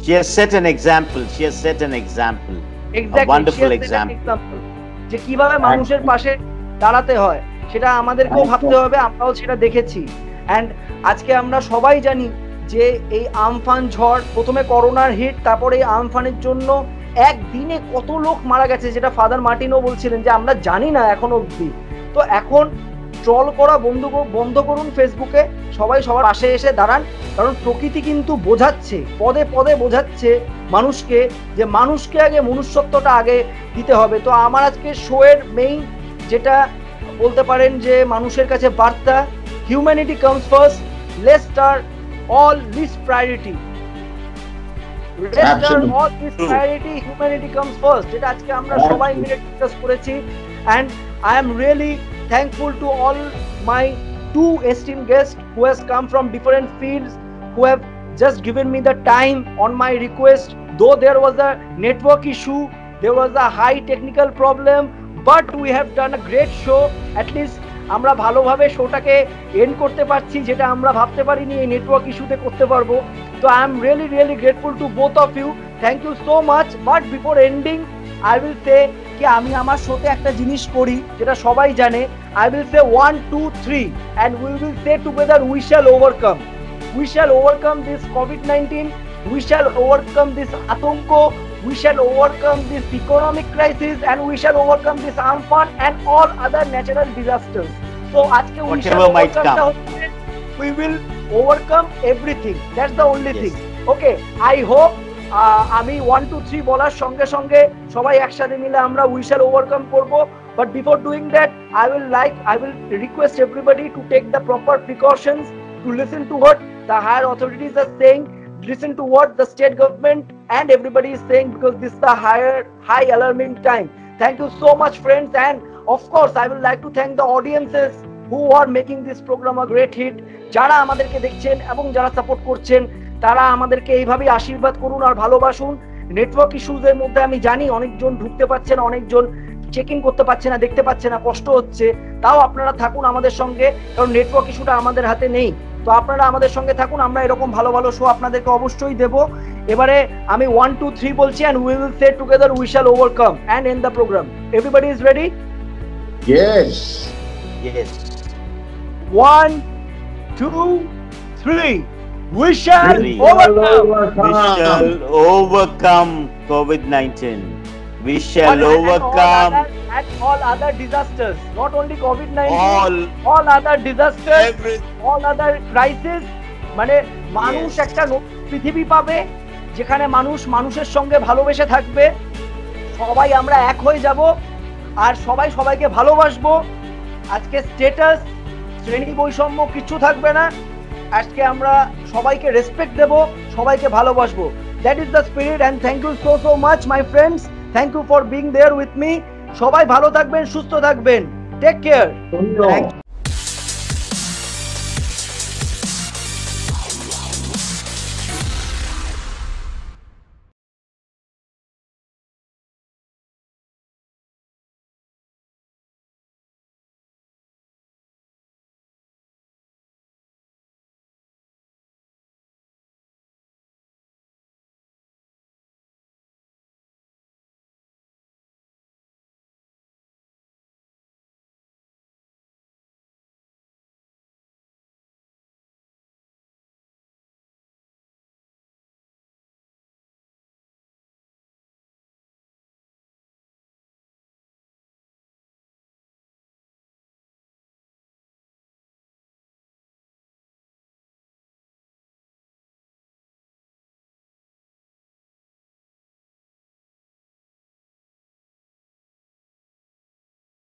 She has set an example. She has set an example. Exactly, a wonderful example. যে কিভাবে মানুষের পাশে দাঁড়াতে হয় সেটা আমাদেরকেও ভাবতে হবে, আমরাও সেটা দেখেছি। অ্যান্ড আজকে আমরা সবাই জানি যে এই আমফান ঝড়, প্রথমে করোনার হিট, তারপরে এই আমফানের জন্য একদিনে কত লোক মারা গেছে, যেটা ফাদার মার্টিনও বলছিলেন যে আমরা জানি না এখন অবধি। তো এখন ট্রল করা বন্ধ করুন ফেসবুকে, সবাই সবার পাশে এসে দাঁড়ান, কারণ প্রকৃতি কিন্তু বোঝাচ্ছে, পদে পদে বোঝাচ্ছে মানুষকে যে মানুষকে আগে মনুষ্যত্বটা আগে দিতে হবে। তো আমার আজকে শোয়ের মেইন যেটা বলতে পারেন যে মানুষের কাছে বার্তা, humanity comes first, let's start all this priority, let's start all this priority, humanity comes first, যেটা আজকে আমরা সবাই মিলে ডিসকাস করেছি। and I am really thankful to all my two esteemed guests who has come from different fields, who have just given me the time on my request, though there was a network issue, there was a high technical problem, but we have done a great show. At least আমরা ভালোভাবে শোটাকে and করতে পারছি, যেটা আমরা ভাবতে পারিনি এই network ইস্যুতে করতে পারবো। তো I am really grateful to both of you, thank you so much. But before ending I will say কি আমি আমার শোতে একটা জিনিস করি যেটা সবাই জানে। I will say 1 2 3 and we will say together, we shall overcome, we shall overcome this COVID-19, we shall overcome this আতঙ্ক, we shall overcome this economic crisis, and we shall overcome this Amphan and all other natural disasters. So ajke we shall overcome, we will overcome everything, that's the only thing. Okay, I hope আমি 1 2 3 বলার সঙ্গে সঙ্গে সবাই একসাথে মিলে আমরা we shall overcome করব। But before doing that, I will request everybody to take the proper precautions, to listen to what the higher authorities are saying, listen to what the state government and everybody is saying, because this is the high alarming time. Thank you so much, friends, and of course I would like to thank the audiences who are making this program a great hit. যারা আমাদেরকে দেখছেন এবং যারা support করছেন, তারা আমাদেরকে এইভাবেই আশীর্বাদ করুন আর ভালোবাসুন। নেটওয়ার্ক ইস্যুজের মধ্যে আমি জানি অনেকজন ঢুকতে পারছে না, অনেকজন চেক ইন করতে পারছে না, দেখতে পাচ্ছে না, কষ্ট হচ্ছে, তাও আপনারা থাকুন আমাদের সঙ্গে, কারণ নেটওয়ার্ক ইস্যুটা আমাদের হাতে নেই। তো আপনারা আমাদের সঙ্গে থাকুন, আমরা এরকম ভালো ভালো শো আপনাদেরকে অবশ্যই দেব। এবারে আমি 1 2 3 বলছি, and we will say together we shall overcome and end the program. Everybody is ready? Yes. 1 2 3 we shall overcome. We shall overcome COVID-19. We shall overcome and all other disasters, not only COVID-19, all other disasters, all other crises. মানে মানুষ একটা পৃথিবী পাবে যেখানে মানুষ মানুষের সঙ্গে ভালোবেসে থাকবে, সবাই আমরা এক হয়ে যাব আর সবাই সবাইকে ভালোবাসবো। আজকে স্ট্যাটাস, শ্রেণী বৈষম্য কিছু থাকবে না, আজকে আমরা সবাইকে রেসপেক্ট দেব, সবাইকে ভালোবাসবো। That is the spirit, and thank you so much my friends, thank you for being there with me. সবাই ভালো থাকবেন, সুস্থ থাকবেন, টেক কেয়ার।